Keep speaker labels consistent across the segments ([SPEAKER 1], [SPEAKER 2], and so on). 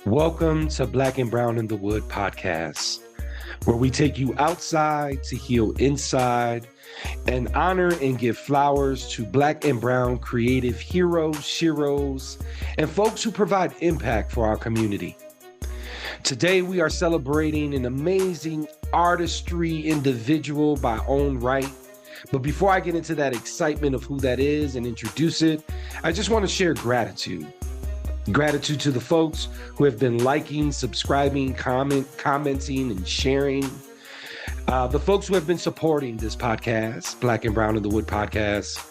[SPEAKER 1] Welcome to Black and Brown in the Wood podcast, where we take you outside to heal inside and honor and give flowers to Black and Brown creative heroes, sheroes, and folks who provide impact for our community. Today, we are celebrating an amazing artistry individual by own right. But before I get into that excitement of who that is and introduce it, I just want to share gratitude. Gratitude to the folks who have been liking, subscribing, commenting, and sharing. The folks who have been supporting this podcast, Black and Brown in the Wood podcast,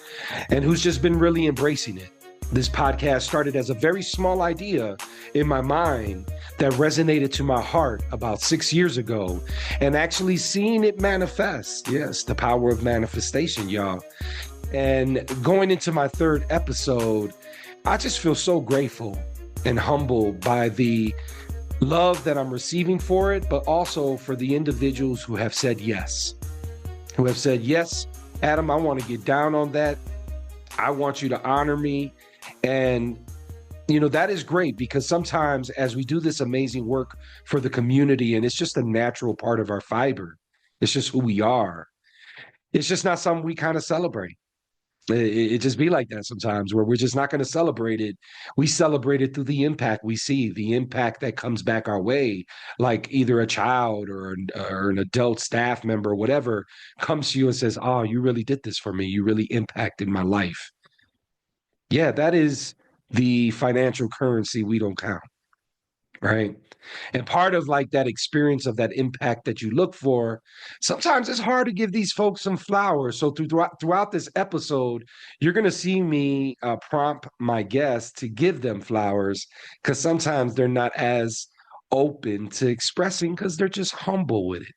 [SPEAKER 1] and who's just been really embracing it. This podcast started as a very small idea in my mind that resonated to my heart about 6 years ago, and actually seeing it manifest. Yes, the power of manifestation, y'all. And going into my third episode, I just feel so grateful and humbled by the love that I'm receiving for it, but also for the individuals who have said yes. Who have said, yes, Adam, I want to get down on that. I want you to honor me. And, you know, that is great because sometimes as we do this amazing work for the community, and it's just a natural part of our fiber, it's just who we are. It's just not something we kind of celebrate. It just be like that sometimes where we're just not going to celebrate it. We celebrate it through the impact we see, the impact that comes back our way, like either a child or an adult staff member, whatever, comes to you and says, oh, you really did this for me. You really impacted my life. Yeah, that is the financial currency we don't count. Right. And part of like that experience of that impact that you look for, sometimes it's hard to give these folks some flowers. So throughout this episode, you're going to see me prompt my guests to give them flowers because sometimes they're not as open to expressing because they're just humble with it.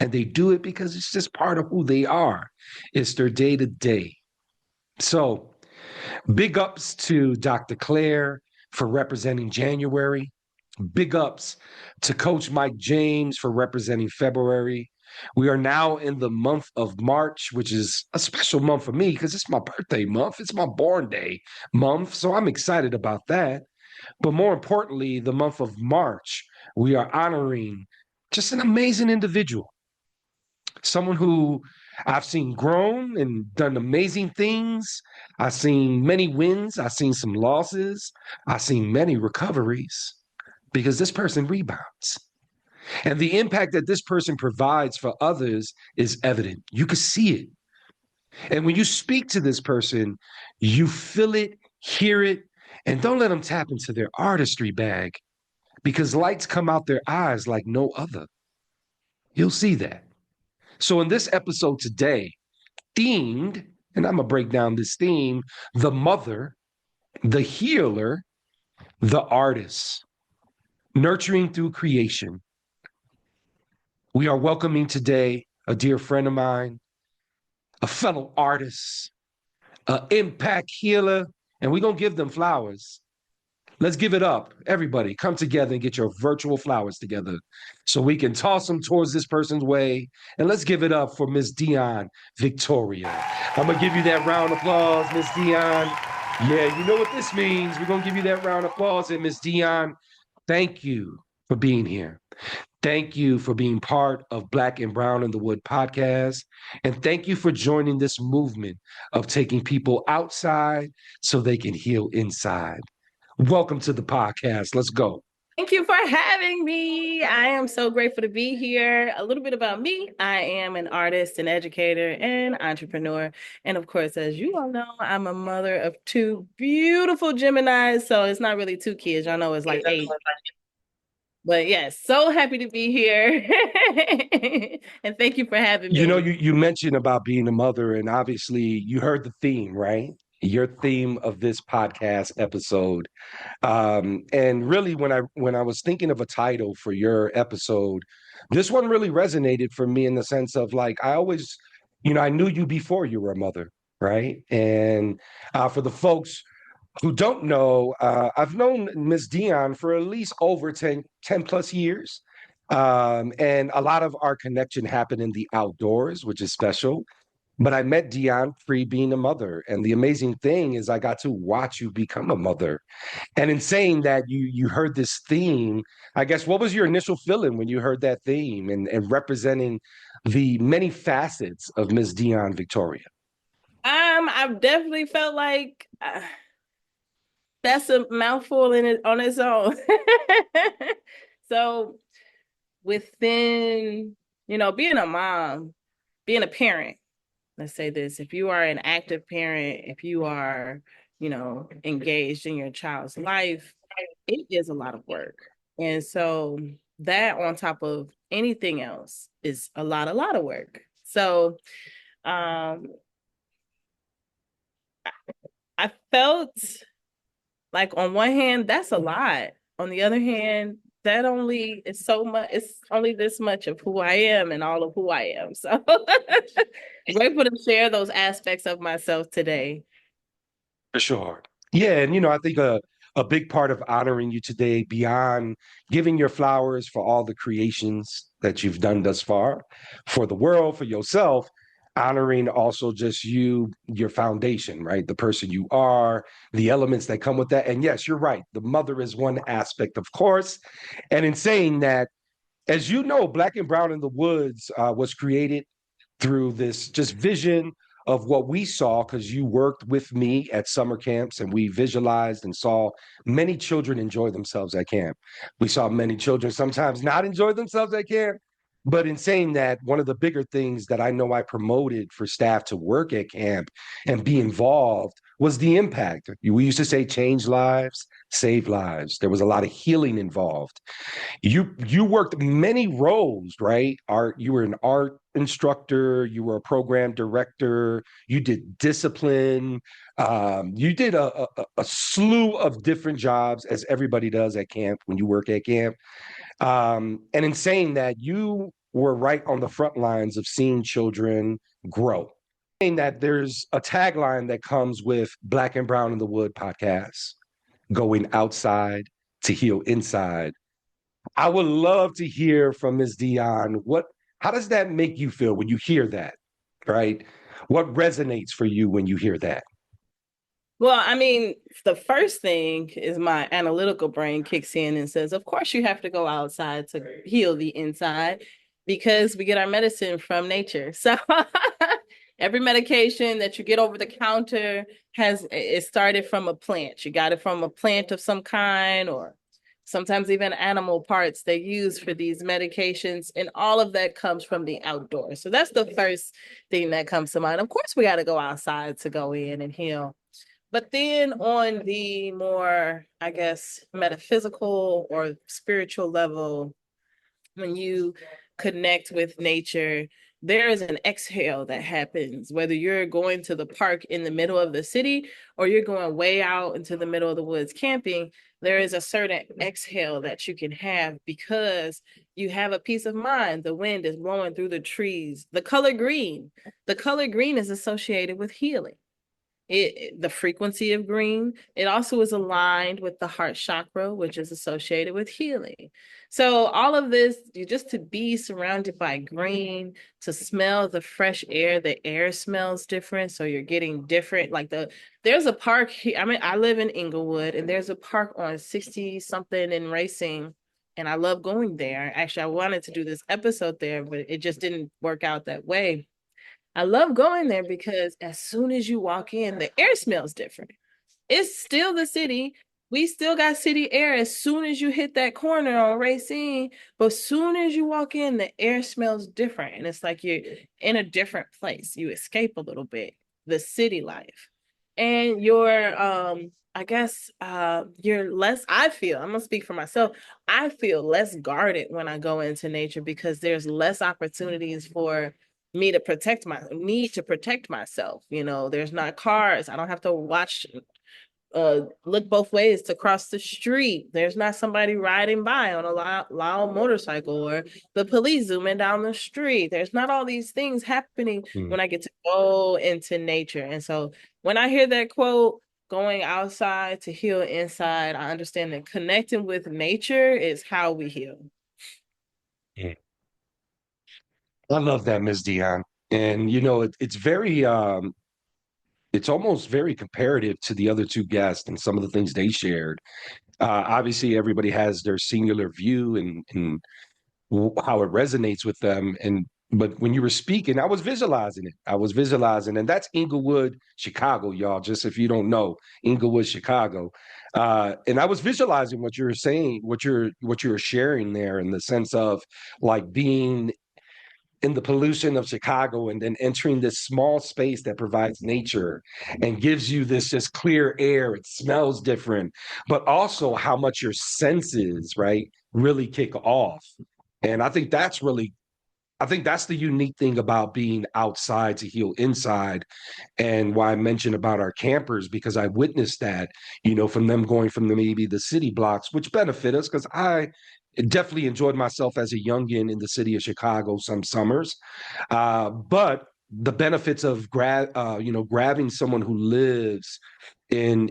[SPEAKER 1] And they do it because it's just part of who they are. It's their day to day. So big ups to Dr. Claire for representing January. Big ups to Coach Mike James for representing February. We are now in the month of March, which is a special month for me because it's my birthday month. It's my born day month. So I'm excited about that. But more importantly, the month of March, we are honoring just an amazing individual, someone who I've seen grown and done amazing things. I've seen many wins. I've seen some losses. I've seen many recoveries because this person rebounds. And the impact that this person provides for others is evident. You can see it. And when you speak to this person, you feel it, hear it, and don't let them tap into their artistry bag because lights come out their eyes like no other. You'll see that. So in this episode today, themed, and I'm going to break down this theme, the mother, the healer, the artist, nurturing through creation. We are welcoming today a dear friend of mine, a fellow artist, an impact healer, and we're going to give them flowers. Let's give it up. Everybody, come together and get your virtual flowers together so we can toss them towards this person's way. And let's give it up for Miss Dion Victoria. I'm going to give you that round of applause, Miss Dion. Yeah, you know what this means. We're going to give you that round of applause. And Miss Dion, thank you for being here. Thank you for being part of Black and Brown in the Wood podcast. And thank you for joining this movement of taking people outside so they can heal inside. Welcome to the podcast. Let's go.
[SPEAKER 2] Thank you for having me. I am so grateful to be here. A little bit about me. I am an artist, an educator, and entrepreneur. And of course, as you all know, I'm a mother of two beautiful Geminis. So it's not really two kids. Y'all know it's like eight. But yes, so happy to be here. And thank you for having me.
[SPEAKER 1] You know, you mentioned about being a mother, and obviously you heard the theme, right? Your theme of this podcast episode. And really when I was thinking of a title for your episode, this one really resonated for me in the sense of like I always, you know, I knew you before you were a mother, right? And for the folks who don't know, I've known Miss Dion for at least over 10 plus years. And a lot of our connection happened in the outdoors, which is special. But I met Dion pre being a mother. And the amazing thing is I got to watch you become a mother. And in saying that, you heard this theme, I guess what was your initial feeling when you heard that theme and representing the many facets of Miss Dion Victoria?
[SPEAKER 2] I've definitely felt like that's a mouthful in it on its own. So within, being a mom, being a parent, let's say this, if you are an active parent, if you are, engaged in your child's life, it is a lot of work. And so that on top of anything else is a lot of work. So um I felt like on one hand, that's a lot. On the other hand, that only is so much, it's only this much of who I am and all of who I am. So grateful to share those aspects of myself today.
[SPEAKER 1] For sure. Yeah, and I think a big part of honoring you today, beyond giving your flowers for all the creations that you've done thus far, for the world, for yourself, honoring also just you, your foundation, right? The person you are, the elements that come with that. And yes, you're right. The mother is one aspect, of course. And in saying that, as you know, Black and Brown in the Woods was created through this just vision of what we saw, because you worked with me at summer camps and we visualized and saw many children enjoy themselves at camp. We saw many children sometimes not enjoy themselves at camp. But in saying that, one of the bigger things that I know I promoted for staff to work at camp and be involved was the impact. We used to say change lives, save lives. There was a lot of healing involved. You worked many roles, right? You were an art instructor, you were a program director, you did discipline, you did a slew of different jobs, as everybody does at camp when you work at camp. And in saying that, you were right on the front lines of seeing children grow. Saying that, there's a tagline that comes with Black and Brown in the Wood podcast: going outside to heal inside. I would love to hear from Ms. Dion. How does that make you feel when you hear that, right? What resonates for you when you hear that?
[SPEAKER 2] Well, I mean, the first thing is my analytical brain kicks in and says, of course, you have to go outside to heal the inside because we get our medicine from nature. So every medication that you get over the counter it started from a plant. You got it from a plant of some kind, or sometimes even animal parts they use for these medications. And all of that comes from the outdoors. So that's the first thing that comes to mind. Of course, we got to go outside to go in and heal. But then on the more, I guess, metaphysical or spiritual level, when you connect with nature, there is an exhale that happens, whether you're going to the park in the middle of the city or you're going way out into the middle of the woods camping. There is a certain exhale that you can have because you have a peace of mind. The wind is blowing through the trees. The color green is associated with healing. The frequency of green, it also is aligned with the heart chakra, which is associated with healing. So all of this, you just to be surrounded by green, to smell the fresh air, the air smells different. So you're getting different, like there's a park here. I mean, I live in Inglewood and there's a park on 60 something in Racing. And I love going there. Actually, I wanted to do this episode there, but it just didn't work out that way. I love going there because as soon as you walk in, the air smells different. It's still the city. We still got city air as soon as you hit that corner on Racine. But as soon as you walk in, the air smells different. And it's like you're in a different place. You escape a little bit, the city life. And I guess you're less, I'm gonna speak for myself. I feel less guarded when I go into nature because there's less opportunities for me to need to protect myself. There's not cars. I don't have to look both ways to cross the street. There's not somebody riding by on a loud motorcycle or the police zooming down the street. There's not all these things happening when I get to go into nature. And so when I hear that quote, going outside to heal inside, I understand that connecting with nature is how we heal.
[SPEAKER 1] I love that, Ms. Dion. And it's very it's almost very comparative to the other two guests and some of the things they shared. Obviously, everybody has their singular view and how it resonates with them. But when you were speaking, I was visualizing it. I was visualizing, and that's Inglewood, Chicago, y'all. Just if you don't know, Inglewood, Chicago. And I was visualizing what you were saying, what you're sharing there, in the sense of like being in the pollution of Chicago and then entering this small space that provides nature and gives you this just clear air. It smells different, but also how much your senses, right, really kick off. And I think that's the unique thing about being outside to heal inside, and why I mentioned about our campers, because I witnessed that, from them going from maybe the city blocks, which benefit us because I definitely enjoyed myself as a youngin in the city of Chicago some summers. But the benefits of grabbing someone who lives in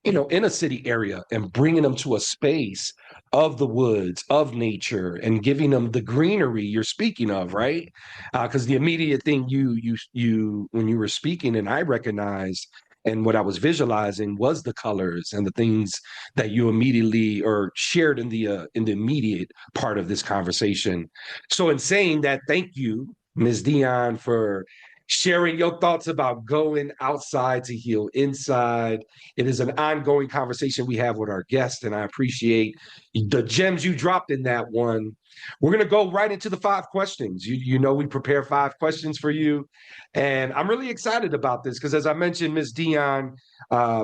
[SPEAKER 1] a city area and bringing them to a space of the woods, of nature, and giving them the greenery you're speaking of, right? Because the immediate thing you when you were speaking, and I recognized, and what I was visualizing was the colors and the things that you immediately or shared in the immediate part of this conversation. So in saying that, thank you, Ms. Dion, for sharing your thoughts about going outside to heal inside. It is an ongoing conversation we have with our guests, and I appreciate the gems you dropped in that one. We're going to go right into the 5 questions. We prepare 5 questions for you, and I'm really excited about this because, as I mentioned, Miss Dion,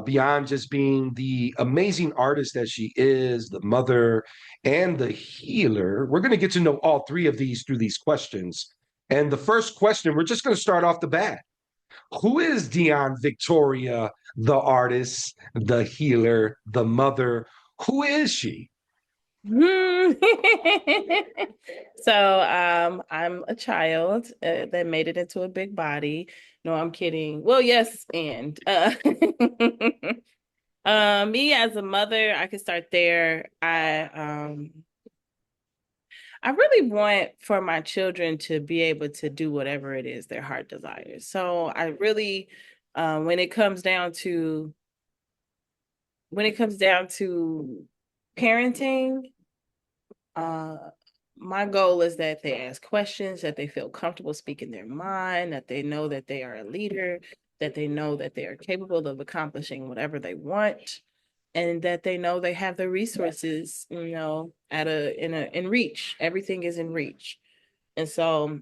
[SPEAKER 1] beyond just being the amazing artist that she is, the mother, and the healer, we're going to get to know all three of these through these questions. And the first question, we're just going to start off the bat. Who is Dion Victoria, the artist, the healer, the mother? Who is she?
[SPEAKER 2] So I'm a child that made it into a big body. No, I'm kidding. Well, yes, and me as a mother, I could start there. I really want for my children to be able to do whatever it is their heart desires. So I really, when it comes down to parenting, uh, my goal is that they ask questions, that they feel comfortable speaking their mind, that they know that they are a leader, that they know that they are capable of accomplishing whatever they want, and that they know they have the resources, in reach. Everything is in reach. And so,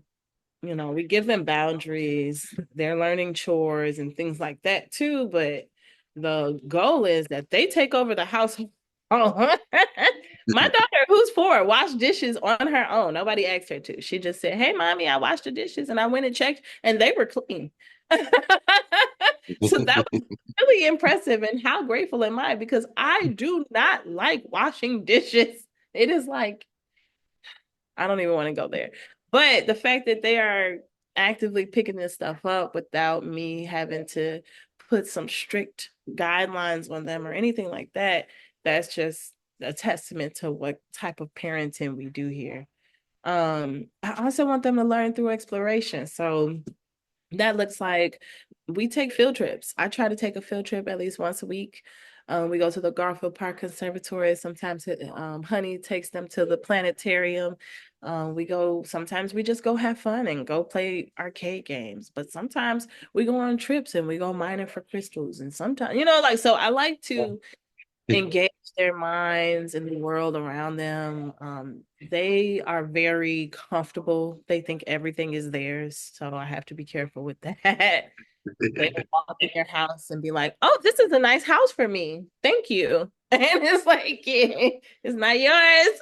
[SPEAKER 2] we give them boundaries, they're learning chores and things like that too, but the goal is that they take over the household. Oh, my daughter, who's 4, washed dishes on her own. Nobody asked her to. She just said, "Hey, mommy, I washed the dishes," and I went and checked, and they were clean. So that was really impressive. And how grateful am I? Because I do not like washing dishes. It is like, I don't even want to go there. But the fact that they are actively picking this stuff up without me having to put some strict guidelines on them or anything like that, that's just a testament to what type of parenting we do here. I also want them to learn through exploration. So that looks like we take field trips. I try to take a field trip at least once a week. We go to the Garfield Park Conservatory. Sometimes Honey takes them to the planetarium. Sometimes we just go have fun and go play arcade games. But sometimes we go on trips and we go mining for crystals. And sometimes, so I like to engage their minds in the world around them. They are very comfortable. They think everything is theirs. So I have to be careful with that. They will walk in your house and be like, "Oh, this is a nice house for me. Thank you." And it's like, yeah, it's not yours.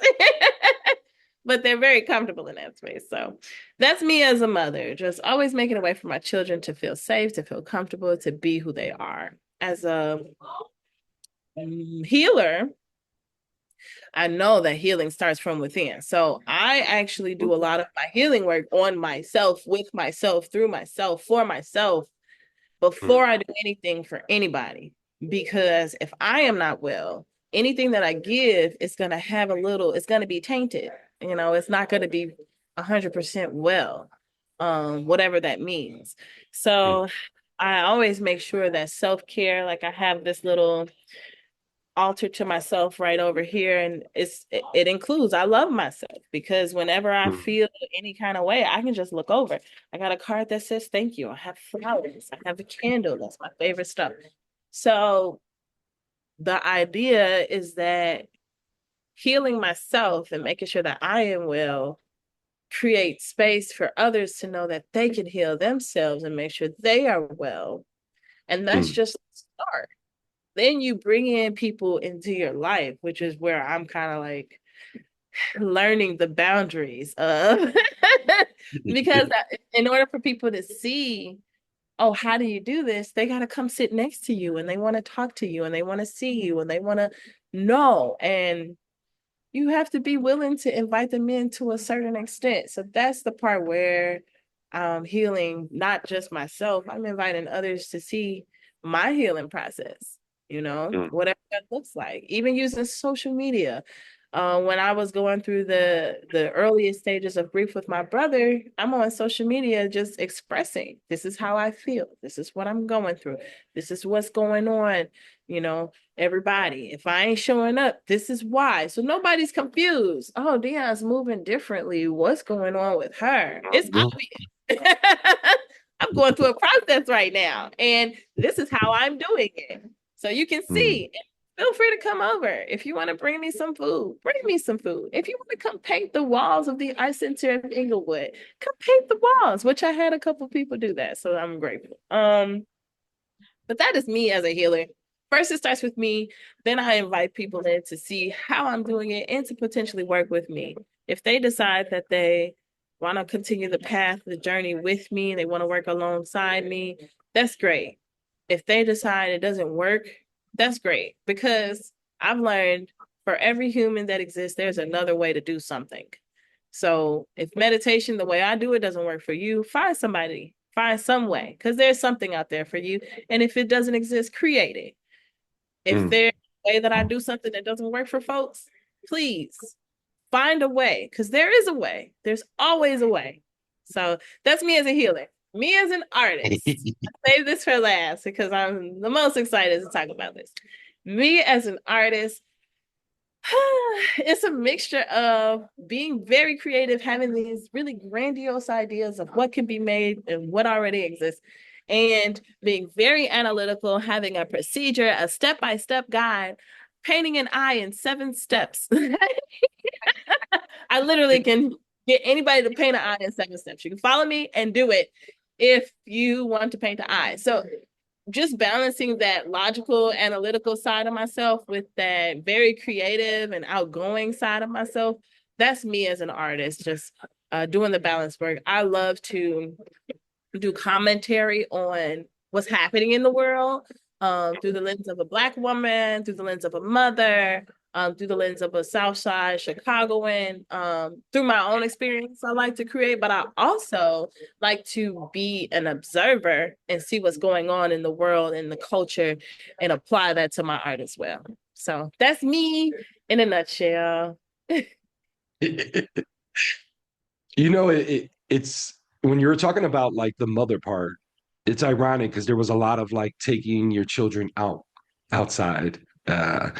[SPEAKER 2] But they're very comfortable in that space. So that's me as a mother, just always making a way for my children to feel safe, to feel comfortable, to be who they are. As a healer, I know that healing starts from within. So I actually do a lot of my healing work on myself, with myself, through myself, for myself, before I do anything for anybody. Because if I am not well, anything that I give is going to it's going to be tainted. It's not going to be 100% well. whatever that means. So I always make sure that self-care, like I have this little altar to myself right over here, and it includes I love myself, because whenever I
[SPEAKER 1] Mm,
[SPEAKER 2] feel any kind of way, I can just look over. I got a card that says thank you. I have flowers. I have a candle. That's my favorite stuff. So the idea is that healing myself and making sure that I am well create space for others to know that they can heal themselves and make sure they are well. And that's
[SPEAKER 1] mm,
[SPEAKER 2] just the start. Then you bring in people into your life, which is where I'm kind of like learning the boundaries of because in order for people to see, oh, how do you do this? They got to come sit next to you and they want to talk to you and they want to see you and they want to know. And you have to be willing to invite them in to a certain extent. So that's the part where I'm healing not just myself, I'm inviting others to see my healing process,
[SPEAKER 1] mm,
[SPEAKER 2] whatever that looks like, even using social media. When I was going through the earliest stages of grief with my brother, I'm on social media just expressing, this is how I feel, this is what I'm going through, this is what's going on, you know, everybody. If I ain't showing up, this is why. So nobody's confused. Oh, Dion's moving differently. What's going on with her? It's
[SPEAKER 1] mm,
[SPEAKER 2] obvious. I'm going through a process right now, and this is how I'm doing it. So you can
[SPEAKER 1] mm.
[SPEAKER 2] see. Feel free to come over. If you want to bring me some food, bring me some food. If you want to come paint the walls of the Art Center of Inglewood, come paint the walls, which I had a couple people do that. So I'm grateful. But that is me as a healer. First, it starts with me. Then I invite people in to see how I'm doing it and to potentially work with me. If they decide that they want to continue the path, the journey with me, they want to work alongside me, that's great. If they decide it doesn't work, that's great, because I've learned for every human that exists, there's another way to do something. So if meditation, the way I do it, doesn't work for you, find somebody, find some way, because there's something out there for you. And if it doesn't exist, create it. If
[SPEAKER 1] Mm.
[SPEAKER 2] there's a way that I do something that doesn't work for folks, please find a way, because there is a way. There's always a way. So that's me as a healer. Me as an artist. I save this for last because I'm the most excited to talk about this. Me as an artist, it's a mixture of being very creative, having these really grandiose ideas of what can be made and what already exists, and being very analytical, having a procedure, a step-by-step guide, painting an eye in 7 steps. I literally can get anybody to paint an eye in 7 steps. You can follow me and do it if you want to paint the eye. So just balancing that logical, analytical side of myself with that very creative and outgoing side of myself, that's me as an artist, just doing the balance work. I love to do commentary on what's happening in the world, through the lens of a Black woman, through the lens of a mother, through the lens of a Southside Chicagoan, through my own experience I like to create, but I also like to be an observer and see what's going on in the world and the culture and apply that to my art as well. So that's me in a nutshell.
[SPEAKER 1] It's when you were talking about like the mother part, it's ironic because there was a lot of like taking your children outside, uh,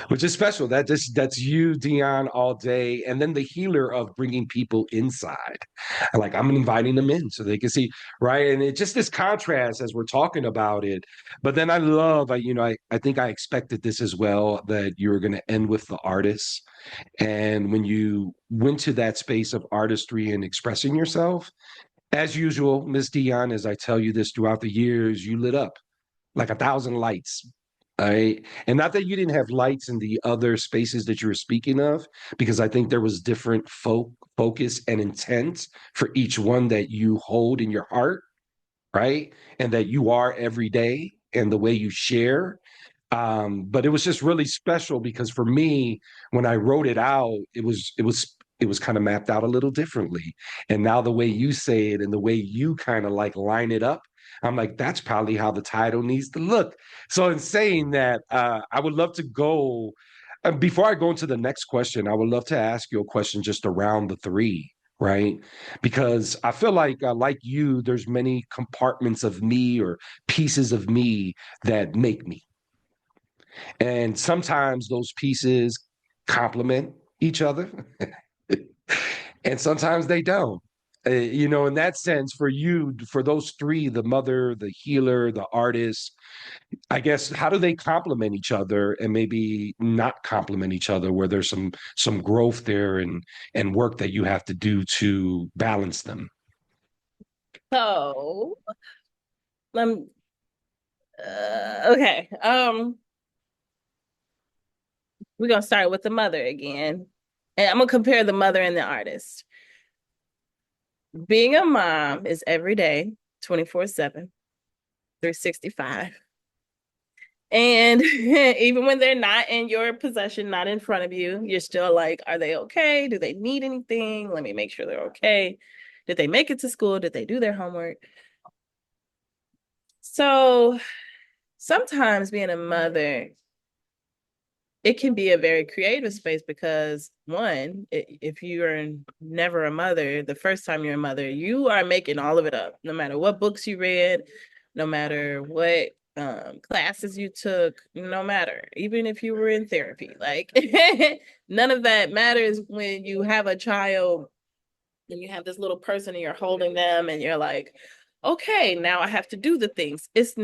[SPEAKER 1] which is special. That's you, Dion, all day, and then the healer of bringing people inside. Like I'm inviting them in so they can see, right? And it just this contrast as we're talking about it. But then I love, I think I expected this as well, that you were going to end with the artists. And when you went to that space of artistry and expressing yourself, as usual, Miss Dion, as I tell you this throughout the years, you lit up like 1,000 lights. All right. And not that you didn't have lights in the other spaces that you were speaking of, because I think there was different focus and intent for each one that you hold in your heart, right? And that you are every day and the way you share. But it was just really special because for me, when I wrote it out, it was kind of mapped out a little differently. And now the way you say it and the way you kind of like line it up, I'm like, that's probably how the title needs to look. So in saying that, I would love to go before I go into the next question, I would love to ask you a question just around the three, right? Because I feel like you, there's many compartments of me or pieces of me that make me. And sometimes those pieces complement each other, and sometimes they don't. In that sense, for you, for those three, the mother, the healer, the artist, I guess, how do they complement each other and maybe not complement each other, where there's some growth there and work that you have to do to balance them?
[SPEAKER 2] So, um, okay. We're gonna start with the mother again. And I'm gonna compare the mother and the artist. Being a mom is every day, 24/7, 365. And even when they're not in your possession, not in front of you, you're still like, are they okay? Do they need anything? Let me make sure they're okay. Did they make it to school? Did they do their homework? So sometimes being a mother, it can be a very creative space because one, if you are never a mother, the first time you're a mother, you are making all of it up, no matter what books you read, no matter what classes you took, no matter, even if you were in therapy, like none of that matters when you have a child and you have this little person and you're holding them and you're like, okay, now I have to do the things. It's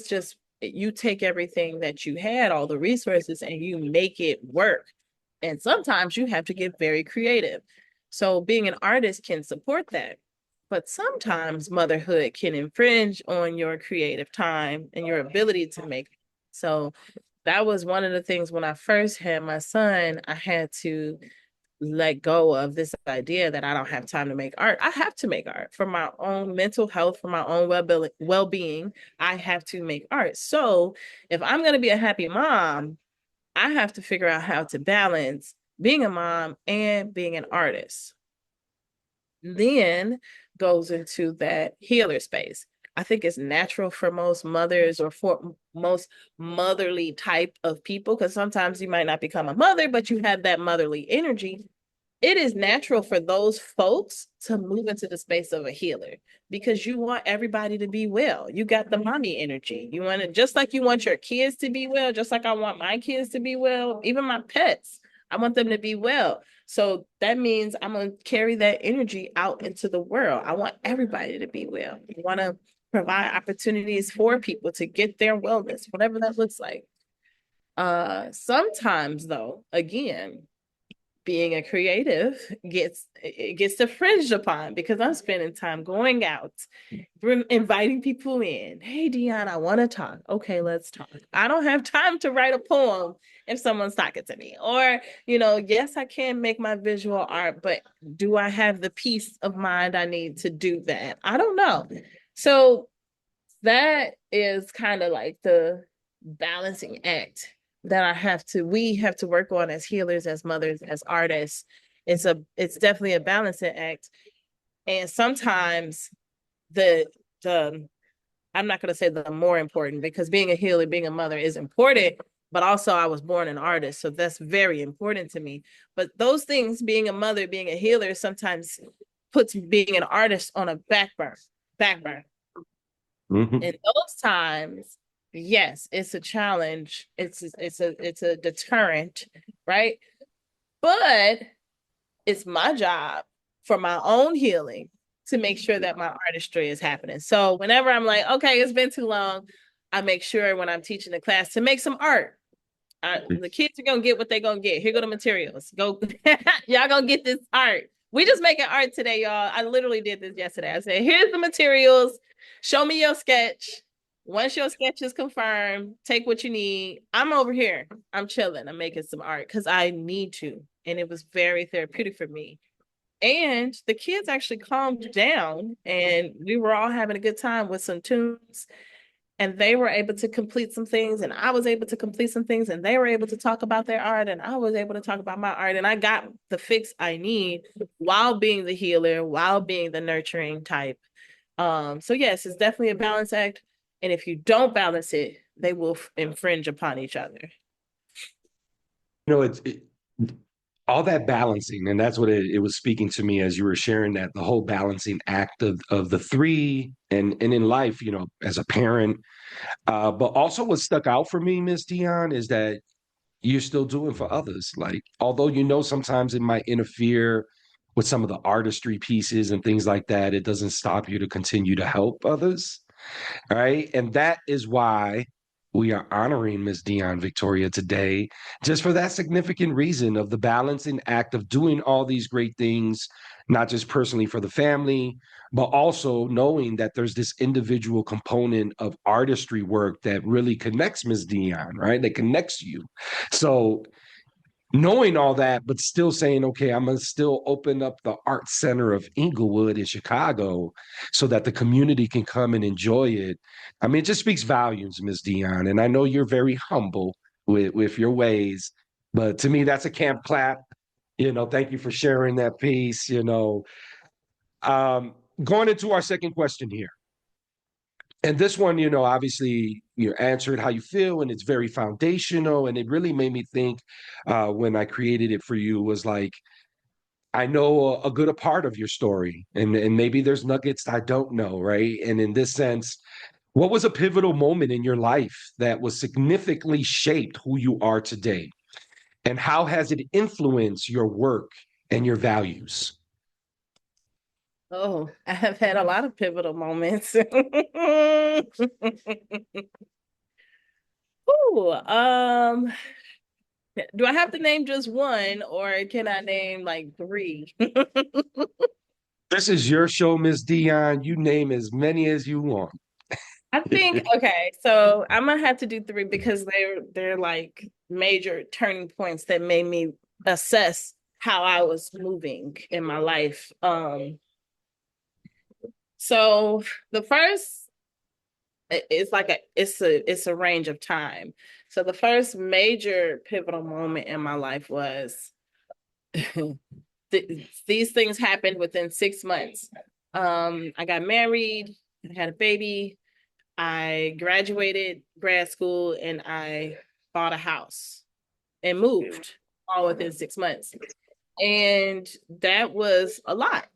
[SPEAKER 2] just you take everything that you had, all the resources, and you make it work. And sometimes you have to get very creative. So being an artist can support that. But sometimes motherhood can infringe on your creative time and your ability to make. So that was one of the things when I first had my son, I had to let go of this idea that I don't have time to make art. I have to make art for my own mental health, for my own well-being. I have to make art. So if I'm going to be a happy mom, I have to figure out how to balance being a mom and being an artist. Then goes into that healer space. I think it's natural for most mothers or for most motherly type of people, because sometimes you might not become a mother, but you have that motherly energy. It is natural for those folks to move into the space of a healer because you want everybody to be well. You got the mommy energy. You want it just like you want your kids to be well, just like I want my kids to be well, even my pets. I want them to be well. So that means I'm going to carry that energy out into the world. I want everybody to be well. I want to provide opportunities for people to get their wellness, whatever that looks like. Sometimes though, again, being a creative gets infringed upon because I'm spending time going out, inviting people in. Hey, Deanna, I want to talk. Okay, let's talk. I don't have time to write a poem if someone's talking to me. Or, yes, I can make my visual art, but do I have the peace of mind I need to do that? I don't know. So that is kind of like the balancing act that we have to work on as healers, as mothers, as artists. It's definitely a balancing act. And sometimes the the I'm not going to say the more important, because being a healer, being a mother is important, but also I was born an artist, so that's very important to me. But those things, being a mother, being a healer, sometimes puts being an artist on a back burner.
[SPEAKER 1] Mm-hmm.
[SPEAKER 2] In those times, yes, it's a challenge. It's a deterrent, right? But it's my job for my own healing to make sure that my artistry is happening. So whenever I'm like, okay, it's been too long, I make sure when I'm teaching the class to make some art. The kids are gonna get what they're gonna get. Here go the materials. Go, y'all gonna get this art. We just making art today, y'all. I literally did this yesterday. I said, here's the materials. Show me your sketch. Once your sketch is confirmed, take what you need. I'm over here. I'm chilling. I'm making some art because I need to. And it was very therapeutic for me. And the kids actually calmed down and we were all having a good time with some tunes, and they were able to complete some things and I was able to complete some things, and they were able to talk about their art and I was able to talk about my art, and I got the fix I need while being the healer, while being the nurturing type. So yes, it's definitely a balance act, and if you don't balance it, they will infringe upon each other.
[SPEAKER 1] It's all that balancing, and that's what it was speaking to me as you were sharing that, the whole balancing act of the three, and in life, as a parent. But also what stuck out for me, Miss Dion, is that you're still doing for others. Like, although sometimes it might interfere with some of the artistry pieces and things like that, it doesn't stop you to continue to help others. Right. And that is why we are honoring Miss Dion Victoria today, just for that significant reason of the balancing act of doing all these great things, not just personally for the family, but also knowing that there's this individual component of artistry work that really connects Miss Dion, right? That connects you. So knowing all that, but still saying, okay, I'm going to still open up the art center of Inglewood in Chicago so that the community can come and enjoy it. I mean, it just speaks volumes, Ms. Dion. And I know you're very humble with your ways, but to me, that's a camp clap. Thank you for sharing that piece. Going into our second question here. And this one, obviously you answered how you feel, and it's very foundational. And it really made me think when I created it for you was like, I know a good a part of your story, and maybe there's nuggets I don't know, right? And in this sense, what was a pivotal moment in your life that was significantly shaped who you are today? And how has it influenced your work and your values?
[SPEAKER 2] Oh, I have had a lot of pivotal moments. Ooh, do I have to name just one, or can I name like three?
[SPEAKER 1] This is your show, Miss Dion. You name as many as you want.
[SPEAKER 2] I think okay, so I'm gonna have to do three because they're like major turning points that made me assess how I was moving in my life. So the first it's a range of time. So the first major pivotal moment in my life was these things happened within 6 months. I got married, I had a baby, I graduated grad school, and I bought a house and moved all within 6 months. And that was a lot.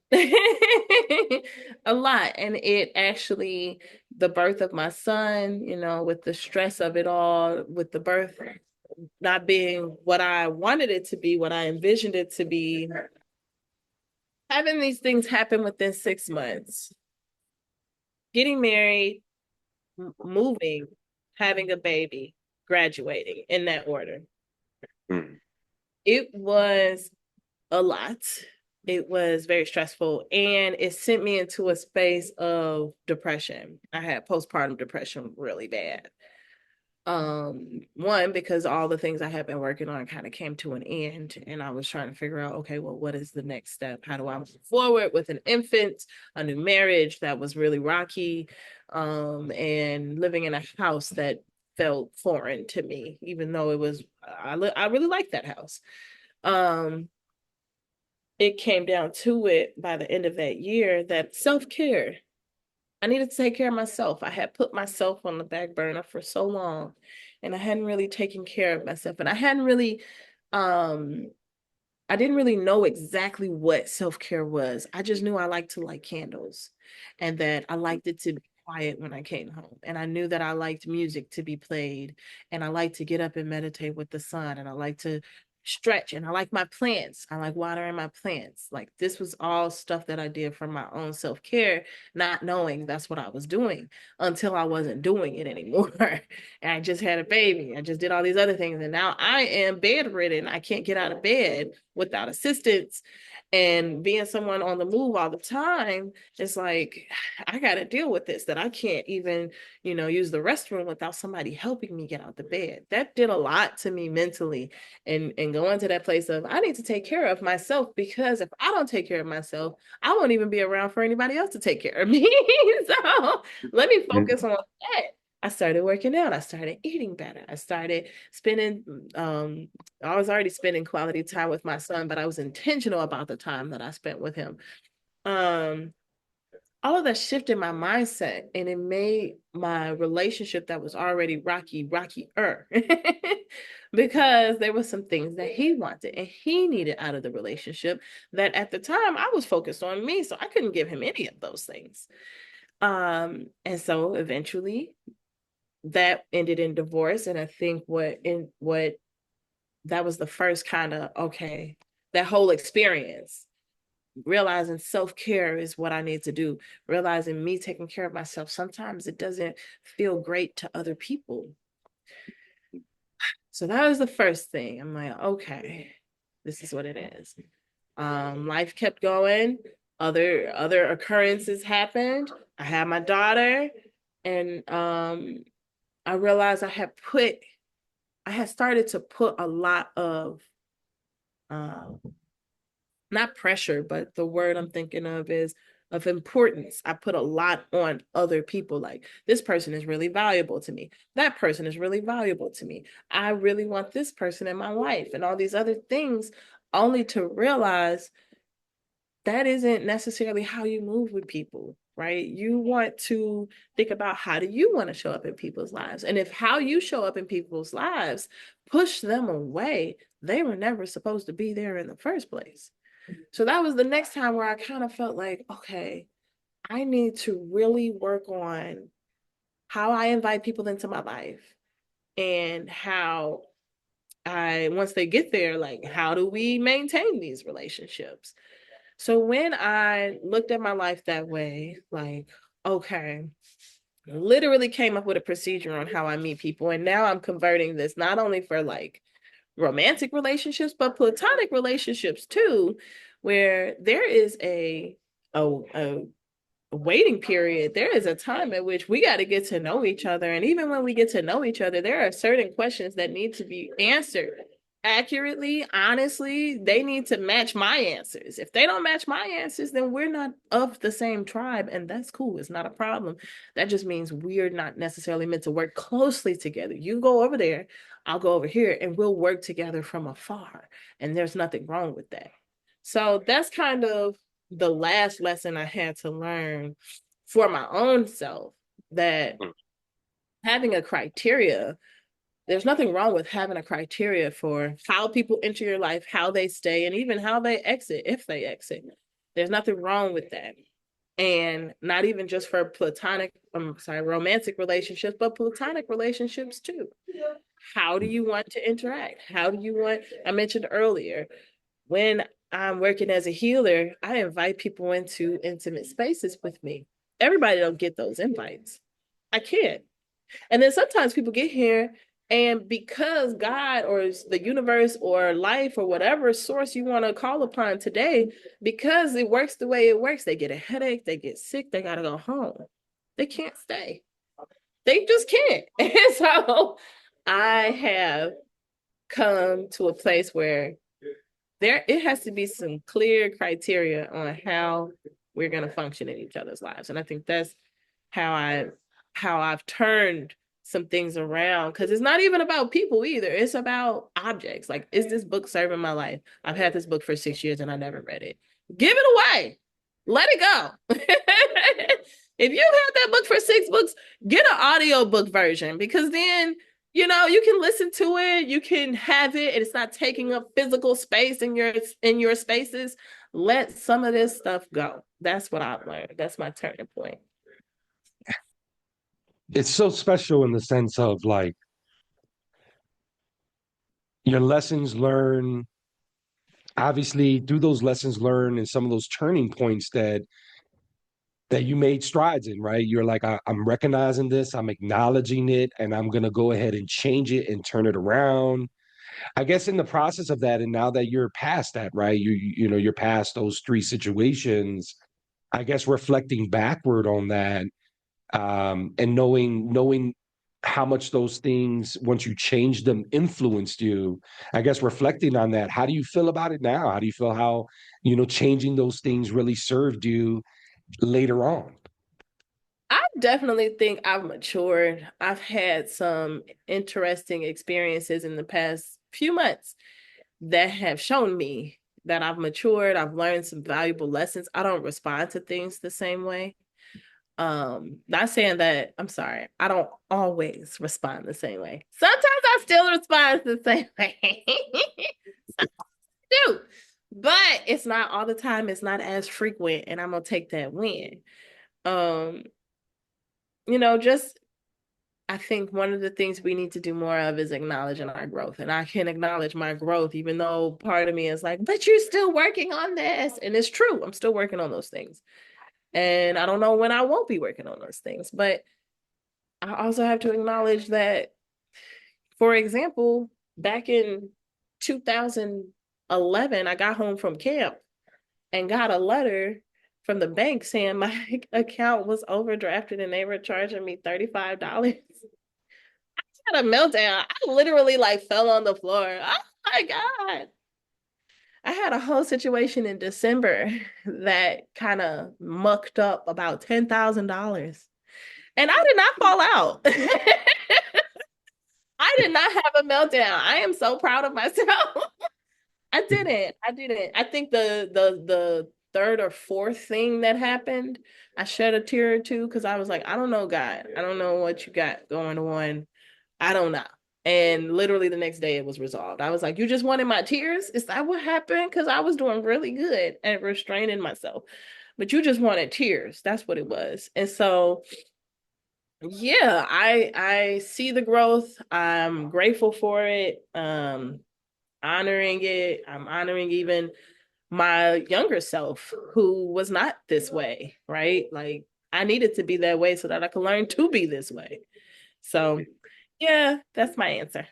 [SPEAKER 2] A lot. And it actually, the birth of my son, with the stress of it all, with the birth not being what I wanted it to be, what I envisioned it to be, having these things happen within 6 months, getting married, moving, having a baby, graduating in that order.
[SPEAKER 1] Mm.
[SPEAKER 2] It was a lot. It was very stressful, and it sent me into a space of depression. I had postpartum depression really bad. One, because all the things I had been working on kind of came to an end, and I was trying to figure out, okay, well, what is the next step? How do I move forward with an infant, a new marriage that was really rocky, and living in a house that felt foreign to me, even though I really liked that house. It came down to it by the end of that year that self-care, I needed to take care of myself. I had put myself on the back burner for so long, and I hadn't really taken care of myself. And um, I didn't really know exactly what self-care was. I just knew I liked to light candles and that I liked it to be quiet when I came home. And I knew that I liked music to be played, and I like to get up and meditate with the sun, and I like to stretch, and I like my plants. I like watering my plants. Like, this was all stuff that I did for my own self-care, not knowing that's what I was doing until I wasn't doing it anymore. And I just had a baby. I just did all these other things. And now I am bedridden. I can't get out of bed without assistance. And being someone on the move all the time, it's like, I got to deal with this, that I can't even, use the restroom without somebody helping me get out the bed. That did a lot to me mentally, and going to that place of, I need to take care of myself, because if I don't take care of myself, I won't even be around for anybody else to take care of me. So let me focus on that. I started working out. I started eating better. I started spending, I was already spending quality time with my son, but I was intentional about the time that I spent with him. Um, all of that shifted my mindset, and it made my relationship that was already rockier because there were some things that he wanted and he needed out of the relationship that at the time I was focused on me, so I couldn't give him any of those things. And so eventually that ended in divorce. And I think what that was the first kind of, okay, that whole experience, realizing self-care is what I need to do, realizing me taking care of myself, sometimes it doesn't feel great to other people. So that was the first thing. I'm like, okay, this is what it is. Life kept going. Other occurrences happened. I had my daughter, and I realized I had started to put a lot of not pressure, but the word I'm thinking of is of importance. I put a lot on other people. Like, this person is really valuable to me. That person is really valuable to me. I really want this person in my life, and all these other things, only to realize that isn't necessarily how you move with people, right? You want to think about, how do you want to show up in people's lives? And if how you show up in people's lives push them away, they were never supposed to be there in the first place. So that was the next time where I kind of felt like, okay, I need to really work on how I invite people into my life, and how once they get there, like, how do we maintain these relationships? So when I looked at my life that way, like, okay, literally came up with a procedure on how I meet people. And now I'm converting this not only for like romantic relationships, but platonic relationships too, where there is a waiting period. There is a time at which we got to get to know each other. And even when we get to know each other, there are certain questions that need to be answered accurately, honestly. They need to match my answers. If they don't match my answers, then we're not of the same tribe, and that's cool. It's not a problem. That just means we're not necessarily meant to work closely together. You go over there, I'll go over here, and we'll work together from afar, and there's nothing wrong with that. So that's kind of the last lesson I had to learn for my own self, that having a criteria, there's nothing wrong with having a criteria for how people enter your life, how they stay, and even how they exit, if they exit. There's nothing wrong with that. And not even just for romantic relationships, but platonic relationships too. How do you want to interact? I mentioned earlier, when I'm working as a healer, I invite people into intimate spaces with me. Everybody don't get those invites. I can't. And then sometimes people get here, and because God or the universe or life or whatever source you want to call upon today, because it works the way it works, they get a headache, they get sick, they got to go home. They can't stay. They just can't. And so I have come to a place where it has to be some clear criteria on how we're going to function in each other's lives. And I think that's how I've turned some things around, because it's not even about people either. It's about objects. Like, is this book serving my life? I've had this book for 6 years and I never read it. Give it away. Let it go. If you have that book for 6 books, get an audiobook version, because then you can listen to it, you can have it, and it's not taking up physical space in your spaces. Let some of this stuff go. That's what I've learned. That's my turning point.
[SPEAKER 1] It's so special in the sense of like your lessons learned, obviously through those lessons learned and some of those turning points that you made strides in, right? You're like, I'm recognizing this, I'm acknowledging it, and I'm going to go ahead and change it and turn it around. I guess in the process of that, and now that you're past that, right? You're past those 3 situations. I guess reflecting backward on that, and knowing how much those things, once you changed them, influenced you. I guess reflecting on that, how do you feel about it now? How do you feel how changing those things really served you later on?
[SPEAKER 2] I definitely think I've matured. I've had some interesting experiences in the past few months that have shown me that I've matured. I've learned some valuable lessons. I don't respond to things the same way. Not saying that, I'm sorry, I don't always respond the same way. Sometimes I still respond the same way. I do. But it's not all the time, it's not as frequent, and I'm gonna take that win. Um, just I think one of the things we need to do more of is acknowledging our growth. And I can acknowledge my growth, even though part of me is like, but you're still working on this. And it's true. I'm still working on those things. And I don't know when I won't be working on those things. But I also have to acknowledge that, for example, back in 2011, I got home from camp and got a letter from the bank saying my account was overdrafted and they were charging me $35. Had a meltdown. I literally like fell on the floor. Oh my God. I had a whole situation in December that kind of mucked up about $10,000. And I did not fall out. I did not have a meltdown. I am so proud of myself. I didn't. I didn't. I think the third or fourth thing that happened, I shed a tear or two because I was like, I don't know, God. I don't know what you got going on. I don't know. And literally the next day it was resolved. I was like, you just wanted my tears? Is that what happened? Because I was doing really good at restraining myself. But you just wanted tears. That's what it was. And so yeah, I see the growth. I'm grateful for it. Honoring it. I'm honoring even my younger self who was not this way, right? Like I needed to be that way so that I could learn to be this way. So yeah, that's my answer.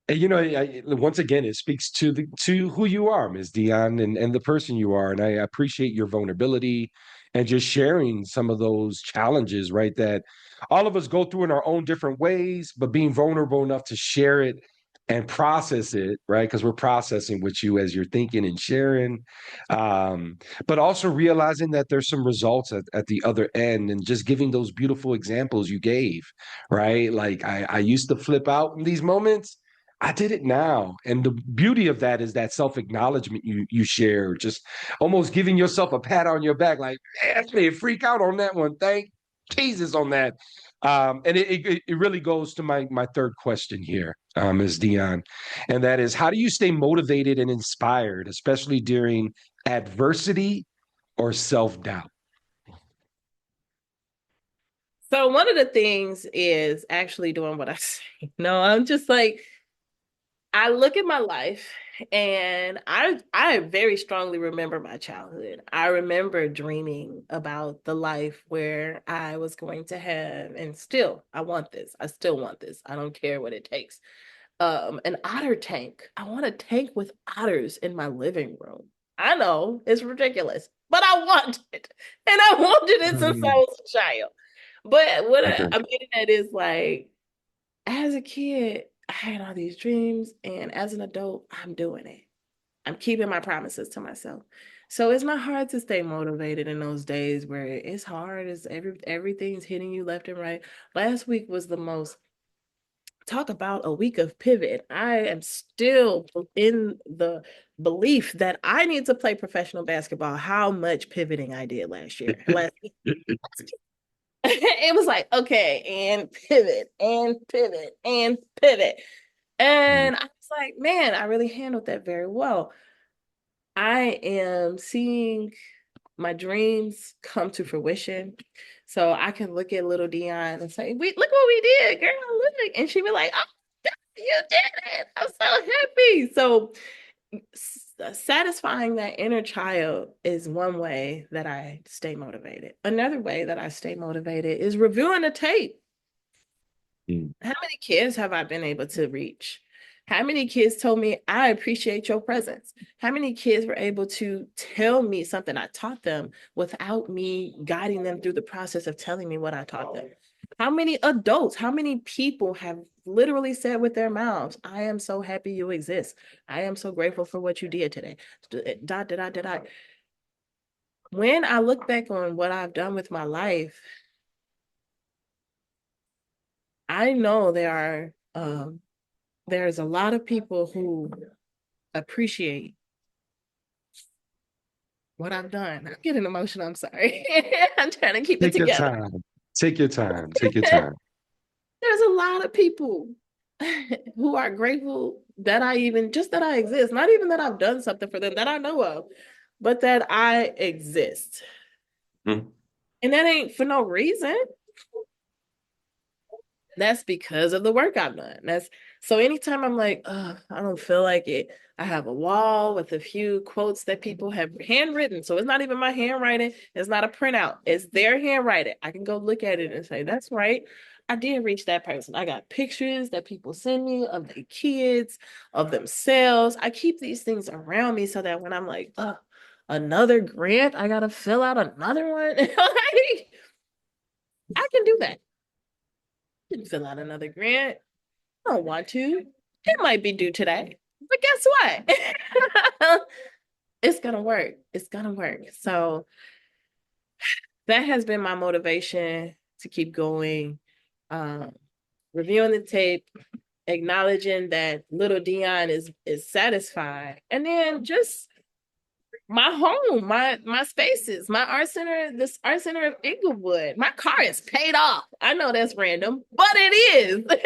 [SPEAKER 1] And once again, it speaks to who you are, Ms. Dion, and the person you are. And I appreciate your vulnerability and just sharing some of those challenges, right? That all of us go through in our own different ways, but being vulnerable enough to share it and process it, right? Because we're processing with you as you're thinking and sharing. But also realizing that there's some results at the other end and just giving those beautiful examples you gave, right? Like I used to flip out in these moments. I did it now. And the beauty of that is that self-acknowledgement you share, just almost giving yourself a pat on your back, like, man, I didn't freak out on that one. Thank Jesus on that. And it really goes to my third question here, Ms. Dion, and that is, how do you stay motivated and inspired, especially during adversity or self-doubt?
[SPEAKER 2] So one of the things is actually doing what I say. No, I'm just like, I look at my life and I very strongly remember my childhood. I remember dreaming about the life where I was going to have, and still I want this. I still want this. I don't care what it takes. An otter tank. I want a tank with otters in my living room. I know it's ridiculous, but I want it. And I wanted it since I was a child. But what
[SPEAKER 1] Okay.
[SPEAKER 2] I'm getting at is like, as a kid, I had all these dreams, and as an adult, I'm doing it. I'm keeping my promises to myself. So it's not hard to stay motivated in those days where it's hard, it's everything's hitting you left and right. Last week was the most, talk about a week of pivot. I am still in the belief that I need to play professional basketball. How much pivoting I did last year. It was like, okay, and pivot and pivot and pivot. And I was like, man, I really handled that very well. I am seeing my dreams come to fruition. So I can look at little Dion and say, we look what we did, girl. Look. And she'd be like, oh, you did it. I'm so happy. So satisfying that inner child is one way that I stay motivated. Another way that I stay motivated is reviewing the tape.
[SPEAKER 1] Mm.
[SPEAKER 2] How many kids have I been able to reach? How many kids told me, I appreciate your presence? How many kids were able to tell me something I taught them without me guiding them through the process of telling me what I taught them? How many adults, how many people have literally said with their mouths, I am so happy you exist. I am so grateful for what you did today. Dot, dot, dot, dot, dot. When I look back on what I've done with my life, I know there's a lot of people who appreciate what I've done. I'm getting emotional. I'm sorry. I'm trying to keep it
[SPEAKER 1] Take your
[SPEAKER 2] together.
[SPEAKER 1] time. Take your time. Take your time.
[SPEAKER 2] There's a lot of people who are grateful that I even just that I exist, not even that I've done something for them that I know of, but that I exist.
[SPEAKER 1] Mhm.
[SPEAKER 2] And that ain't for no reason. That's because of the work I've done. That's so anytime I'm like, I don't feel like it, I have a wall with a few quotes that people have handwritten. So it's not even my handwriting, it's not a printout, it's their handwriting. I can go look at it and say, that's right. I did reach that person. I got pictures that people send me of their kids, of themselves. I keep these things around me so that when I'm like, another grant, I gotta fill out another one. Like, I can do that. Didn't fill out another grant. I don't want to. It might be due today. But guess what? It's gonna work. It's gonna work. So that has been my motivation to keep going. Um, reviewing the tape, acknowledging that little Dion is satisfied, and then just my home, my spaces, my art center, this art center of Inglewood. My car is paid off. I know that's random, but it is. That's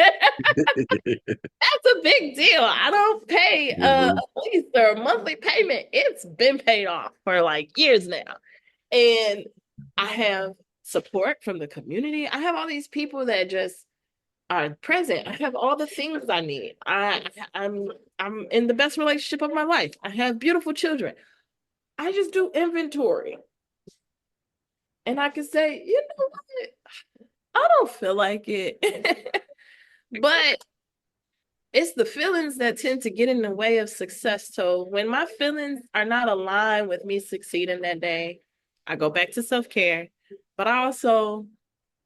[SPEAKER 2] a big deal. I don't pay a
[SPEAKER 1] Mhm.
[SPEAKER 2] lease or a monthly payment. It's been paid off for like years now. And I have support from the community. I have all these people that just are present. I have all the things I need. I'm in the best relationship of my life. I have beautiful children. I just do inventory. And I can say, you know what? I don't feel like it. But it's the feelings that tend to get in the way of success. So when my feelings are not aligned with me succeeding that day, I go back to self-care, but I also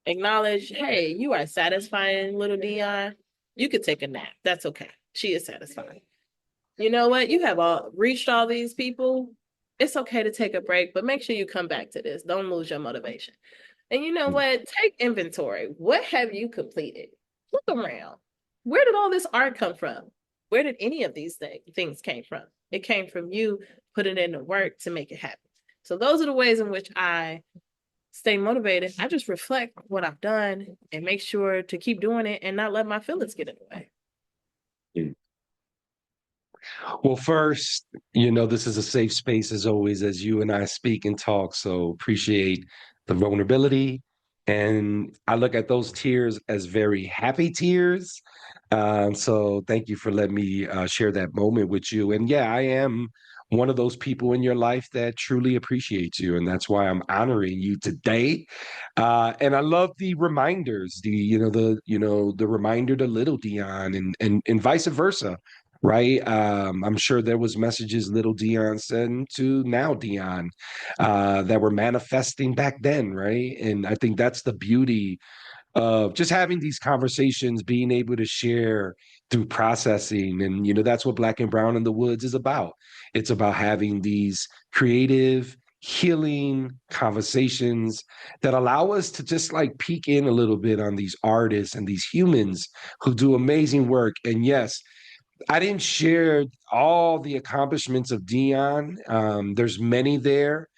[SPEAKER 2] acknowledge, hey, you are satisfying little Dion. You could take a nap. That's okay. She is satisfying. You know what? You have all reached all these people. It's okay to take a break, but make sure you come back to this. Don't lose your motivation. And you know what? Take inventory. What have you completed? Look around. Where did all this art come from? Where did any of these things came from? It came from you putting in the work to make it happen. So those are the ways in which I stay motivated. I just reflect what I've done and make sure to keep doing it and not let my feelings get in the way.
[SPEAKER 1] Well, first, this is a safe space as always, as you and I speak and talk. So appreciate the vulnerability. And I look at those tears as very happy tears. So thank you for letting me share that moment with you. And yeah, I am one of those people in your life that truly appreciates you. And that's why I'm honoring you today. And I love the reminders, the reminder to little Dion and vice versa, right? I'm sure there was messages little Dion sent to now Dion that were manifesting back then, right? And I think that's the beauty of just having these conversations, being able to share through processing. And, that's what Black and Brown in the Woods is about. It's about having these creative, healing conversations that allow us to just like peek in a little bit on these artists and these humans who do amazing work. And yes, I didn't share all the accomplishments of Dion. There's many there.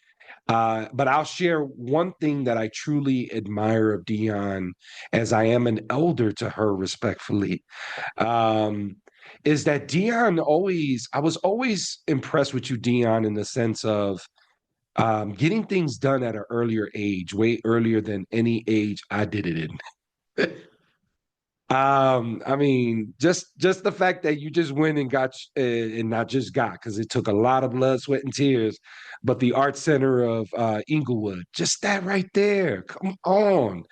[SPEAKER 1] But I'll share one thing that I truly admire of Dion, as I am an elder to her, respectfully, um, is that I was always impressed with you, Dion, in the sense of getting things done at an earlier age, way earlier than any age I did it in. I mean, just the fact that you just went and got and not just got, because it took a lot of blood, sweat, and tears, but the Art Center of Inglewood, just that right there. Come on.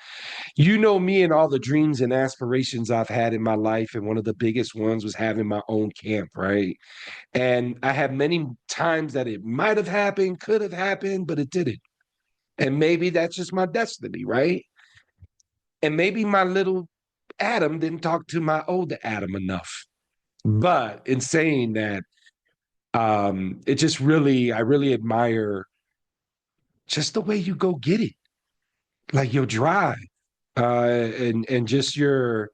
[SPEAKER 1] You know me and all the dreams and aspirations I've had in my life, and one of the biggest ones was having my own camp, right? And I had many times that it might have happened, could have happened, but it didn't. And maybe that's just my destiny, right? And maybe my little Adam didn't talk to my older Adam enough. But in saying that, I really admire just the way you go get it, like your drive, and just I'm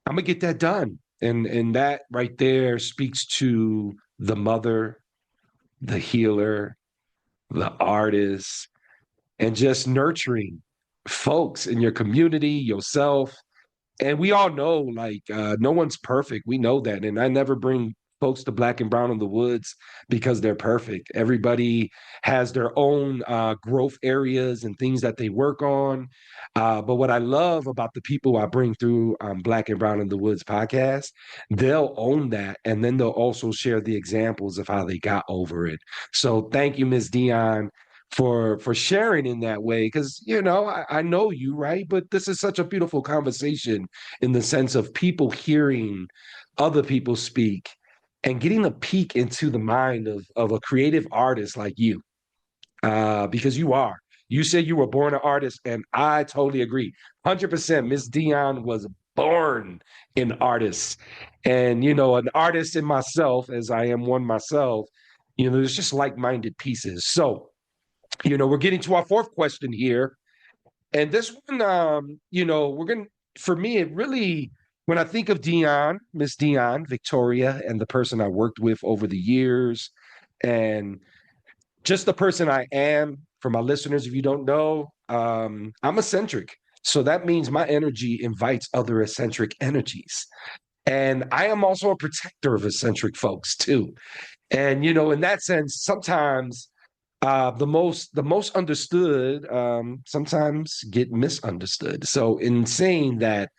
[SPEAKER 1] gonna get that done, and that right there speaks to the mother, the healer, the artists, and just nurturing folks in your community, yourself. And we all know, like, no one's perfect. We know that. And I never bring folks to Black and Brown in the Woods because they're perfect. Everybody has their own growth areas and things that they work on. But what I love about the people I bring through Black and Brown in the Woods podcast, they'll own that. And then they'll also share the examples of how they got over it. So thank you, Ms. Dion, for sharing in that way, because I know you, right? But this is such a beautiful conversation in the sense of people hearing other people speak and getting a peek into the mind of a creative artist like you, because you said you were born an artist, and I totally agree. 100%. Miss Dion was born an artist, and an artist in myself, as I am one myself. There's just like-minded pieces. So we're getting to our fourth question here. And this one, for me, it really, when I think of Dion, Miss Dion, Victoria, and the person I worked with over the years, and just the person I am, for my listeners, if you don't know, I'm eccentric. So that means my energy invites other eccentric energies. And I am also a protector of eccentric folks too. And, in that sense, sometimes the most understood sometimes get misunderstood. So in saying that,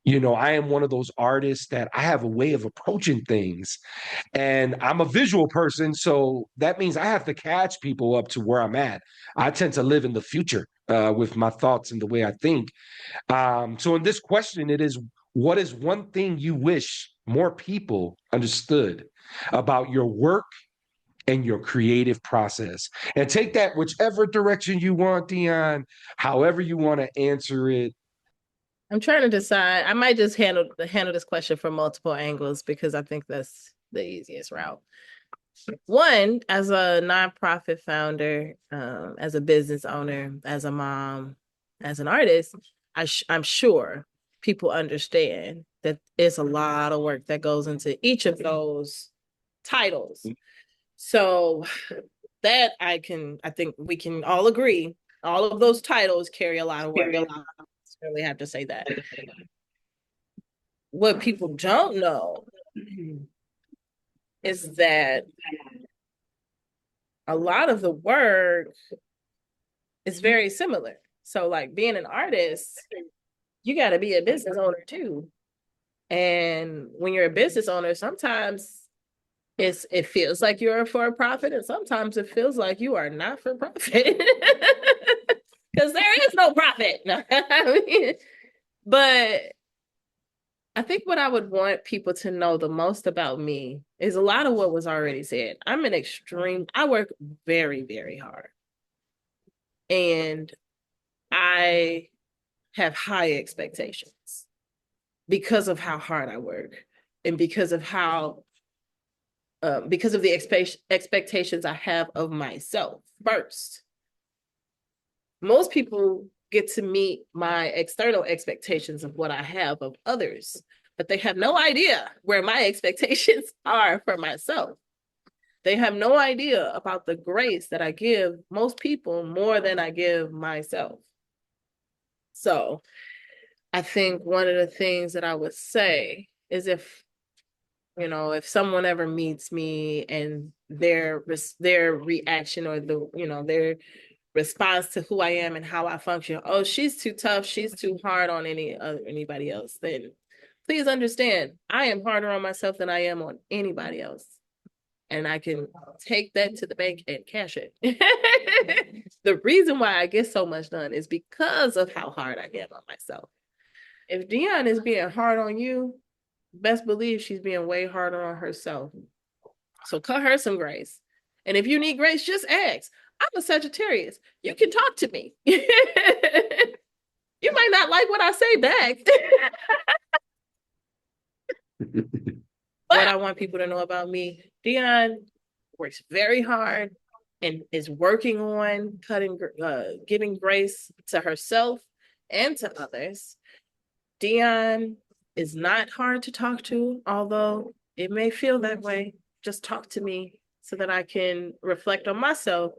[SPEAKER 1] I am one of those artists that I have a way of approaching things, and I'm a visual person, so that means I have to catch people up to where I'm at. I tend to live in the future with my thoughts and the way I think. So in this question, it is, what is one thing you wish more people understood about your work and your creative process? And take that whichever direction you want, Dion, however you want to answer it.
[SPEAKER 2] I'm trying to decide. I might just handle this question from multiple angles because I think that's the easiest route. One, as a nonprofit founder, as a business owner, as a mom, as an artist, I'm sure people understand that it's a lot of work that goes into each of those titles. So that I think we can all agree, all of those titles carry a lot of work. I don't necessarily have to say that. What people don't know is that a lot of the work is very similar. So like being an artist, you got to be a business owner too. And when you're a business owner, sometimes it feels like you're for profit, and sometimes it feels like you are not for profit because there is no profit. But I think what I would want people to know the most about me is a lot of what was already said. I work very, very hard. And I have high expectations because of how hard I work and because of the expectations I have of myself first. Most people get to meet my external expectations of what I have of others, but they have no idea where my expectations are for myself. They have no idea about the grace that I give most people more than I give myself. So I think one of the things that I would say is if someone ever meets me and their reaction or their response to who I am and how I function, oh, she's too tough, she's too hard on anybody else, then please understand I am harder on myself than I am on anybody else. And I can take that to the bank and cash it. The reason why I get so much done is because of how hard I get on myself. If Dion is being hard on you, best believe she's being way harder on herself. So cut her some grace. And if you need grace, just ask. I'm a Sagittarius. You can talk to me. You might not like what I say back. What I want people to know about me, Dion works very hard and is working on giving grace to herself and to others. Dion is not hard to talk to, although it may feel that way. Just talk to me so that I can reflect on myself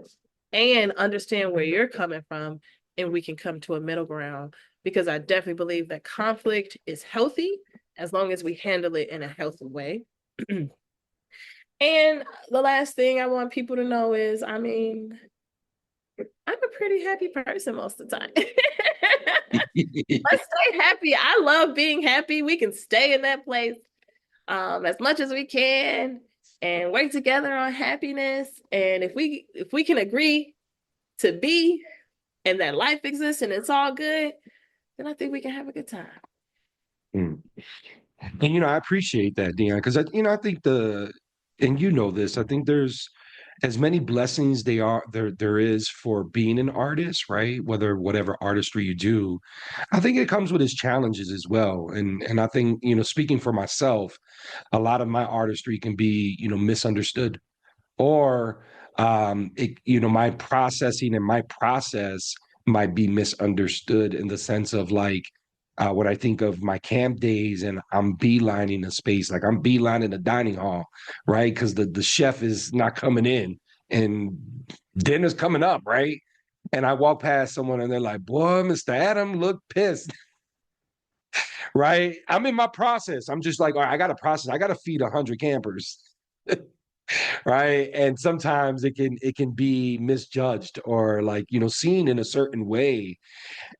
[SPEAKER 2] and understand where you're coming from, and we can come to a middle ground, because I definitely believe that conflict is healthy as long as we handle it in a healthy way. And the last thing I want people to know is, I mean, I'm a pretty happy person most of the time. Let's stay happy. I love being happy. We can stay in that place as much as we can and work together on happiness. And if we can agree to be and that life exists and it's all good, then I think we can have a good time.
[SPEAKER 1] Mm. And I appreciate that, Dion, because I think and this, I think there's as many blessings there is for being an artist, right? Whatever artistry you do, I think it comes with its challenges as well. And I think, speaking for myself, a lot of my artistry can be, misunderstood, or my processing and my process might be misunderstood in the sense of like when I think of my camp days and I'm beelining a space, like I'm beelining a dining hall, right? Because the chef is not coming in and dinner's coming up, right? And I walk past someone and they're like, boy, Mr. Adam look pissed. Right? I'm in my process. I'm just like, all right, I got to process. I got to feed 100 campers. Right, and sometimes it can be misjudged or like seen in a certain way.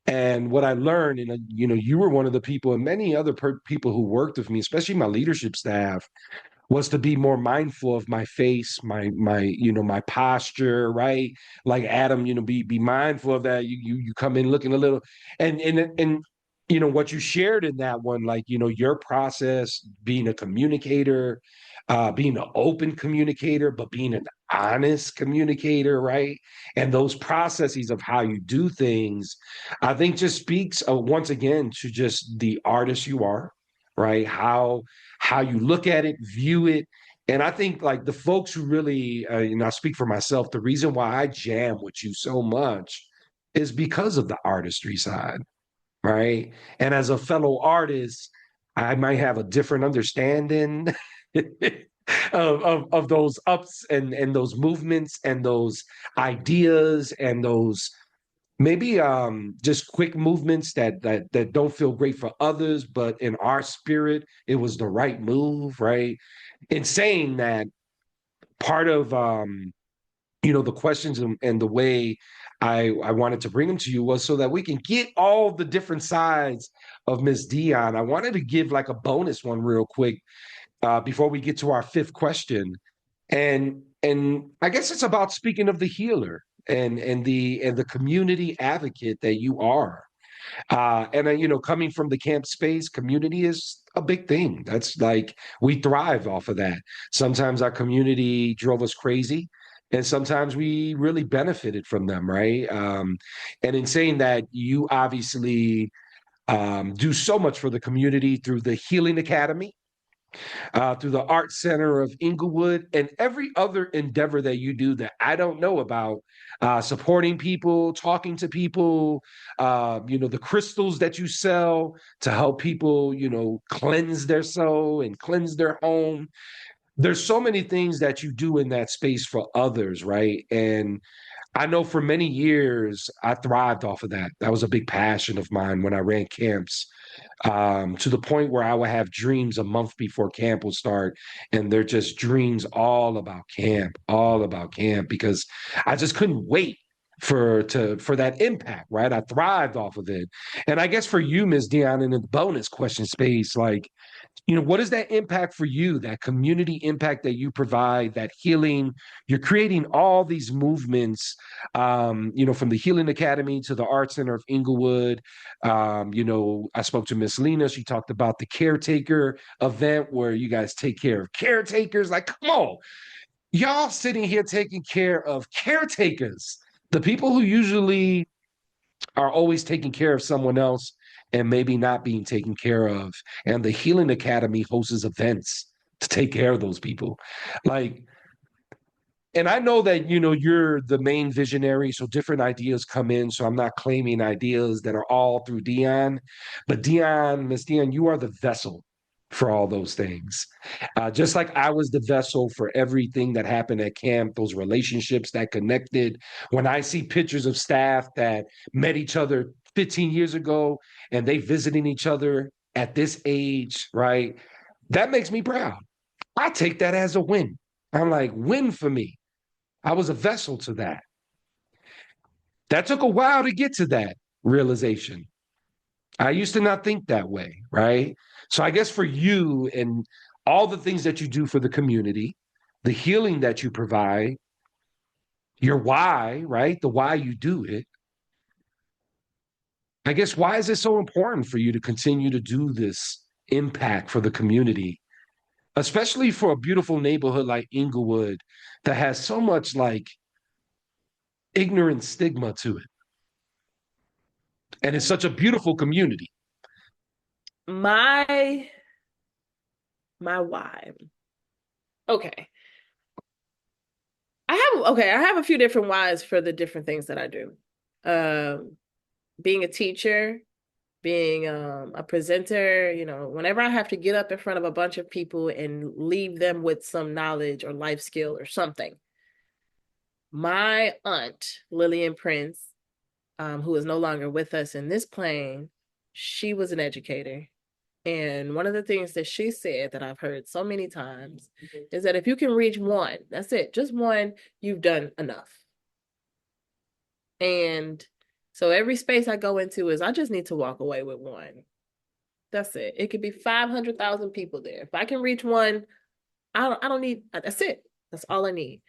[SPEAKER 1] And what I learned, and you were one of the people, and many other people who worked with me, especially my leadership staff, was to be more mindful of my face, my posture, right? Like Adam, be mindful of that. You come in looking a little, and what you shared in that one, like your process, being a communicator, being an open communicator, but being an honest communicator, right? And those processes of how you do things, I think just speaks once again to just the artist you are, right? How you look at it, view it. And I think like the folks who really, I speak for myself, the reason why I jam with you so much is because of the artistry side, right? And as a fellow artist, I might have a different understanding of those ups and those movements and those ideas and those maybe just quick movements that don't feel great for others, but in our spirit it was the right move, right? In saying that, part of the questions and the way I wanted to bring them to you was so that we can get all the different sides of Miss Dion. I wanted to give like a bonus one real quick before we get to our fifth question. And I guess it's about speaking of the healer and the community advocate that you are. Coming from the camp space, community is a big thing. That's like we thrive off of that. Sometimes our community drove us crazy, and sometimes we really benefited from them, right? And in saying that, you obviously do so much for the community through the Healing Academy, through the Art Center of Inglewood, and every other endeavor that you do that I don't know about, supporting people, talking to people, the crystals that you sell to help people, cleanse their soul and cleanse their home. There's so many things that you do in that space for others, right? And I know for many years I thrived off of that. That was a big passion of mine when I ran camps, to the point where I would have dreams a month before camp will start, and they're just dreams all about camp, because I just couldn't wait for that impact, right? I thrived off of it. And I guess for you, Ms. Dion, in the bonus question space, like, what is that impact for you, that community impact that you provide, that healing? You're creating all these movements, from the Healing Academy to the Art Center of Inglewood. I spoke to Miss Lena. She talked about the caretaker event where you guys take care of caretakers. Like, come on, y'all sitting here taking care of caretakers, the people who usually are always taking care of someone else and maybe not being taken care of. And the Healing Academy hosts events to take care of those people. Like, and I know that, you're the main visionary, so different ideas come in. So I'm not claiming ideas that are all through Dion, but Dion, Miss Dion, you are the vessel. for all those things. Just like I was the vessel for everything that happened at camp, those relationships that connected. When I see pictures of staff that met each other 15 years ago and they visiting each other at this age, right? That makes me proud. I take that as a win. I'm like, win for me. I was a vessel to that. That took a while to get to that realization. I used to not think that way, right? So I guess for you and all the things that you do for the community, the healing that you provide, your why, right? The why you do it. I guess why is it so important for you to continue to do this impact for the community, especially for a beautiful neighborhood like Inglewood that has so much like ignorant stigma to it? And it's such a beautiful community.
[SPEAKER 2] My why. Okay. I have a few different whys for the different things that I do. Being a teacher, being a presenter, whenever I have to get up in front of a bunch of people and leave them with some knowledge or life skill or something. My aunt, Lillian Prince, who is no longer with us in this plane, she was an educator. And one of the things that she said that I've heard so many times is that if you can reach one, that's it, just one, you've done enough. And so every space I go into is I just need to walk away with one. That's it. It could be 500,000 people there. If I can reach one, I don't need, that's it. That's all I need.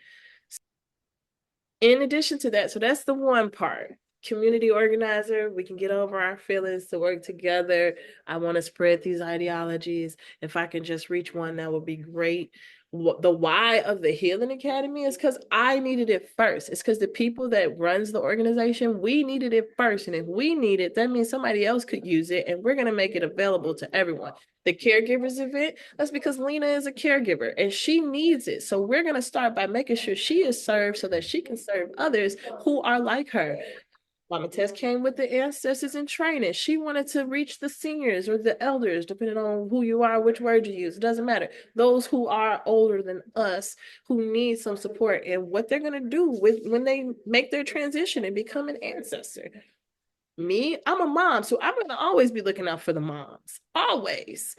[SPEAKER 2] In addition to that, so that's the one part. Community organizer, we can get over our feelings to work together. I want to spread these ideologies. If I can just reach one, that would be great. The why of the Healing Academy is because I needed it first. It's because the people that runs the organization, we needed it first. And if we need it, that means somebody else could use it, and we're going to make it available to everyone. The caregivers event, that's because Lena is a caregiver and she needs it. So we're going to start by making sure she is served so that she can serve others who are like her. Mama Tess came with the ancestors in training. She wanted to reach the seniors or the elders, depending on who you are, which word you use. It doesn't matter. Those who are older than us, who need some support, and what they're going to do when they make their transition and become an ancestor. Me, I'm a mom, so I'm going to always be looking out for the moms. Always.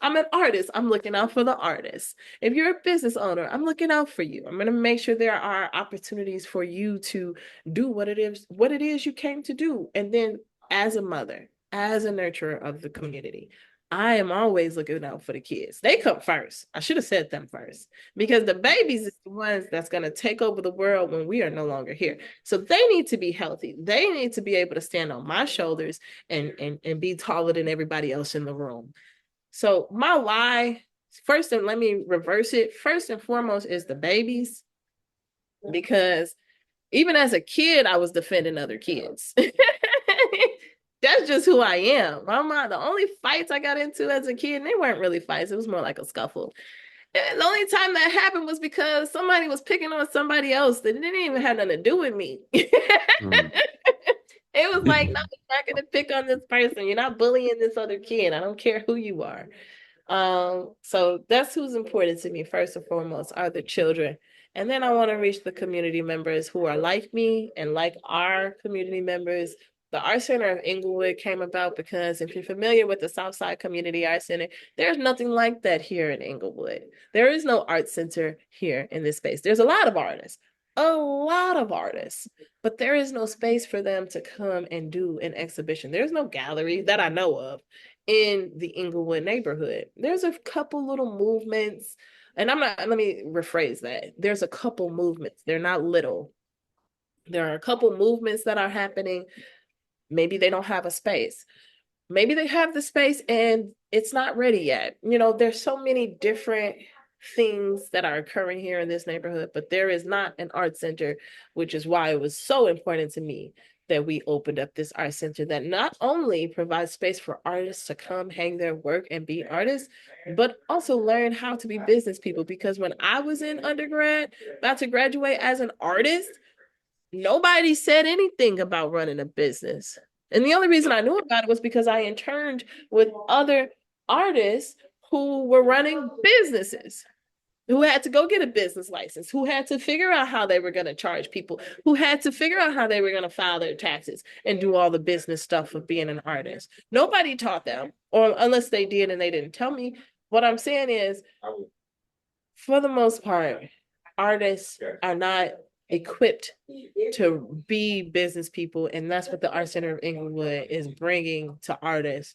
[SPEAKER 2] I'm an artist. I'm looking out for the artists. If you're a business owner, I'm looking out for you. I'm going to make sure there are opportunities for you to do what it is you came to do. And then as a mother, as a nurturer of the community, I am always looking out for the kids. They come first. I should have said them first, because the babies is the ones that's going to take over the world when we are no longer here. So they need to be healthy. They need to be able to stand on my shoulders and be taller than everybody else in the room. So my why, first, and let me reverse it. First and foremost is the babies, because even as a kid, I was defending other kids. That's just who I am. The only fights I got into as a kid, and they weren't really fights. It was more like a scuffle. And the only time that happened was because somebody was picking on somebody else that didn't even have nothing to do with me. Mm. It was like, no, you're not going to pick on this person. You're not bullying this other kid. I don't care who you are. So that's who's important to me, first and foremost, are the children. And then I want to reach the community members who are like me and like our community members. The Art Center of Inglewood came about because if you're familiar with the Southside Community Art Center, there's nothing like that here in Inglewood. There is no art center here in this space. There's a lot of artists, but there is no space for them to come and do an exhibition. There's no gallery that I know of in the Inglewood neighborhood. There's a couple little movements, and let me rephrase that. There's a couple movements. They're not little. There are a couple movements that are happening. Maybe they don't have a space. Maybe they have the space and it's not ready yet. There's so many different things that are occurring here in this neighborhood, but there is not an art center, which is why it was so important to me that we opened up this art center that not only provides space for artists to come hang their work and be artists, but also learn how to be business people. Because when I was in undergrad, about to graduate as an artist, nobody said anything about running a business. And the only reason I knew about it was because I interned with other artists who were running businesses, who had to go get a business license, who had to figure out how they were going to charge people, who had to figure out how they were going to file their taxes and do all the business stuff of being an artist. Nobody taught them, or unless they did and they didn't tell me. What I'm saying is, for the most part, artists are not equipped to be business people, and that's what the Art Center of Inglewood is bringing to artists: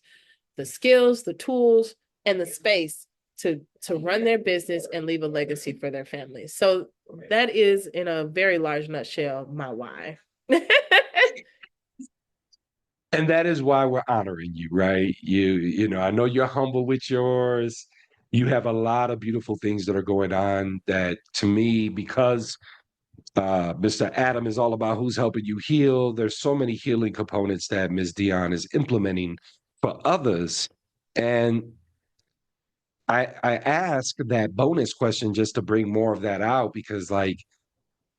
[SPEAKER 2] the skills, the tools, and the space to run their business and leave a legacy for their families. So that is, in a very large nutshell, my why.
[SPEAKER 1] And that is why we're honoring you, right? You know, I know you're humble with yours. You have a lot of beautiful things that are going on that, to me, because Mr. Adam is all about who's helping you heal. There's so many healing components that Ms. Dion is implementing for others. And I ask that bonus question just to bring more of that out, because like,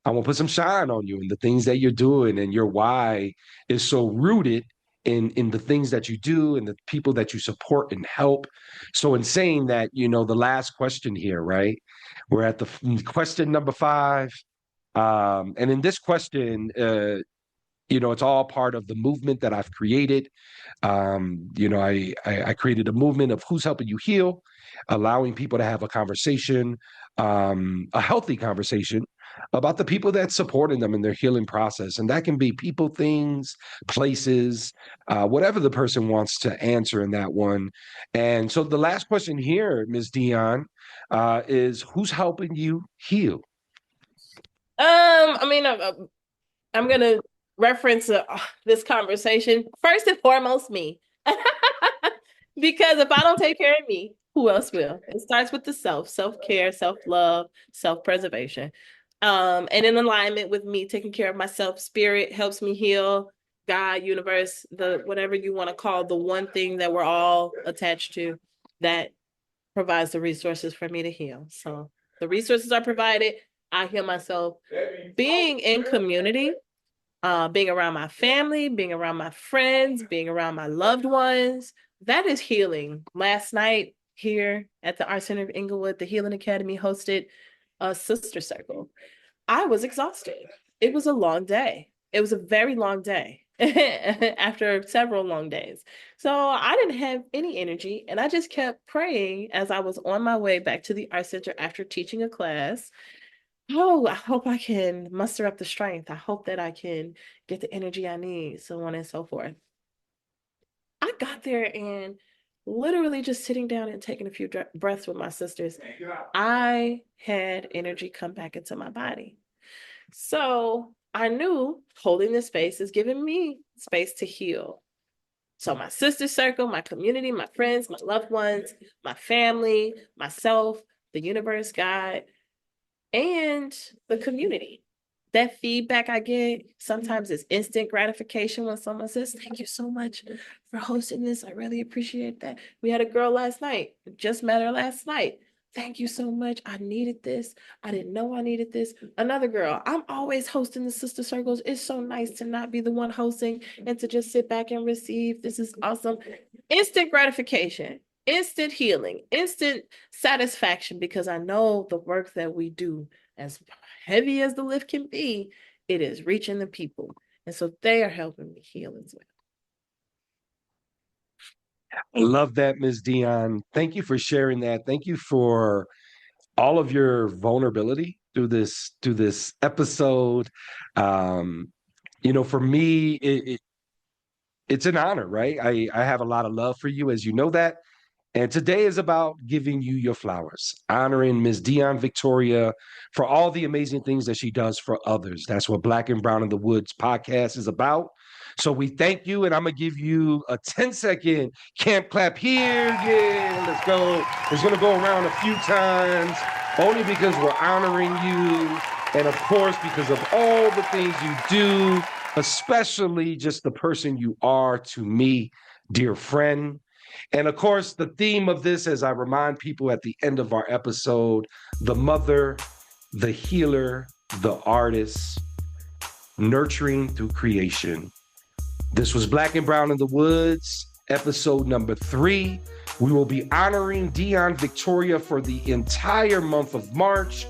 [SPEAKER 1] I want to put some shine on you and the things that you're doing, and your why is so rooted in the things that you do and the people that you support and help. So in saying that, you know, the last question here, right? We're at the question number 5. And in this question, you know, it's all part of the movement that I've created. You know, I created a movement of who's helping you heal, allowing people to have a conversation, a healthy conversation about the people that's supporting them in their healing process. And that can be people, things, places, whatever the person wants to answer in that one. And so the last question here, Ms. Dion, is who's helping you heal?
[SPEAKER 2] I mean, I'm going to reference this conversation first and foremost, me. Because if I don't take care of me, who else will? It starts with the self-care, self-love, self-preservation. And in alignment with me taking care of myself, spirit helps me heal. God, universe, the whatever you want to call the one thing that we're all attached to, that provides the resources for me to heal. So the resources are provided. I heal myself. Being in community, being around my family, being around my friends, being around my loved ones, that is healing. Last night here at the Art Center of Inglewood, the Healing Academy hosted a sister circle. I was exhausted. It was a long day. It was a very long day after several long days. So I didn't have any energy, and I just kept praying as I was on my way back to the Art Center after teaching a class. Oh, I hope I can muster up the strength. I hope that I can get the energy I need, so on and so forth. I got there, and literally just sitting down and taking a few breaths with my sisters, I had energy come back into my body. So I knew holding this space is giving me space to heal. So my sister circle, my community, my friends, my loved ones, my family, myself, the universe, God, and the community. That feedback I get sometimes is instant gratification when someone says, "Thank you so much for hosting this. I really appreciate that." We had a girl last night, just met her last night. "Thank you so much. I needed this. I didn't know I needed this." Another girl, "I'm always hosting the sister circles. It's so nice to not be the one hosting and to just sit back and receive. This is awesome." Instant gratification, instant healing, instant satisfaction, because I know the work that we do, as heavy as the lift can be, it is reaching the people. And so they are helping me heal as well.
[SPEAKER 1] I love that, Ms. Dion. Thank you for sharing that. Thank you for all of your vulnerability through this episode. You know, for me, it's an honor, right? I have a lot of love for you, as you know that. And today is about giving you your flowers, honoring Ms. Dion Victoria for all the amazing things that she does for others. That's what Black and Brown in the Woods podcast is about. So we thank you, and I'm going to give you a 10-second camp clap here. Yeah, let's go. It's going to go around a few times, only because we're honoring you, and of course, because of all the things you do, especially just the person you are to me, dear friend. And of course, the theme of this, as I remind people at the end of our episode, the mother, the healer, the artist, nurturing through creation. This was Black and Brown in the Woods, episode number 3. We will be honoring Dion Victoria for the entire month of March.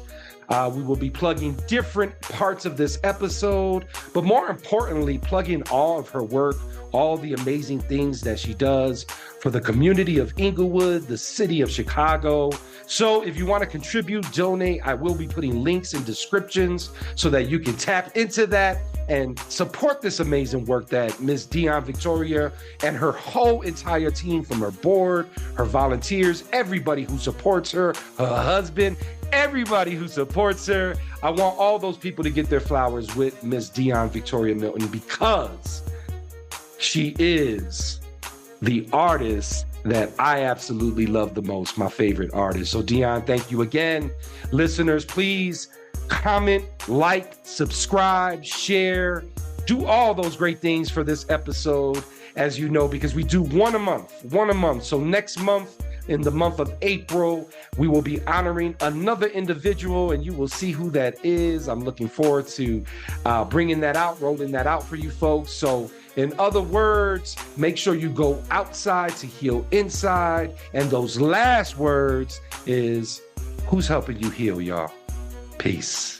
[SPEAKER 1] We will be plugging different parts of this episode, but more importantly, plugging all of her work, all the amazing things that she does for the community of Inglewood, the city of Chicago. So if you want to contribute, donate, I will be putting links in descriptions so that you can tap into that and support this amazing work that Ms. Dion Victoria and her whole entire team, from her board, her volunteers, everybody who supports her, her husband, everybody who supports her. I want all those people to get their flowers with Ms. Dion Victoria Milton, because she is the artist that I absolutely love the most, my favorite artist. So Dion, thank you again. Listeners, please comment, like, subscribe, share, do all those great things for this episode, as you know, because we do one a month. So next month, in the month of April, we will be honoring another individual, and you will see who that is. I'm looking forward to bringing that out, rolling that out for you folks. So in other words, make sure you go outside to heal inside. And those last words is, who's helping you heal, y'all? Peace.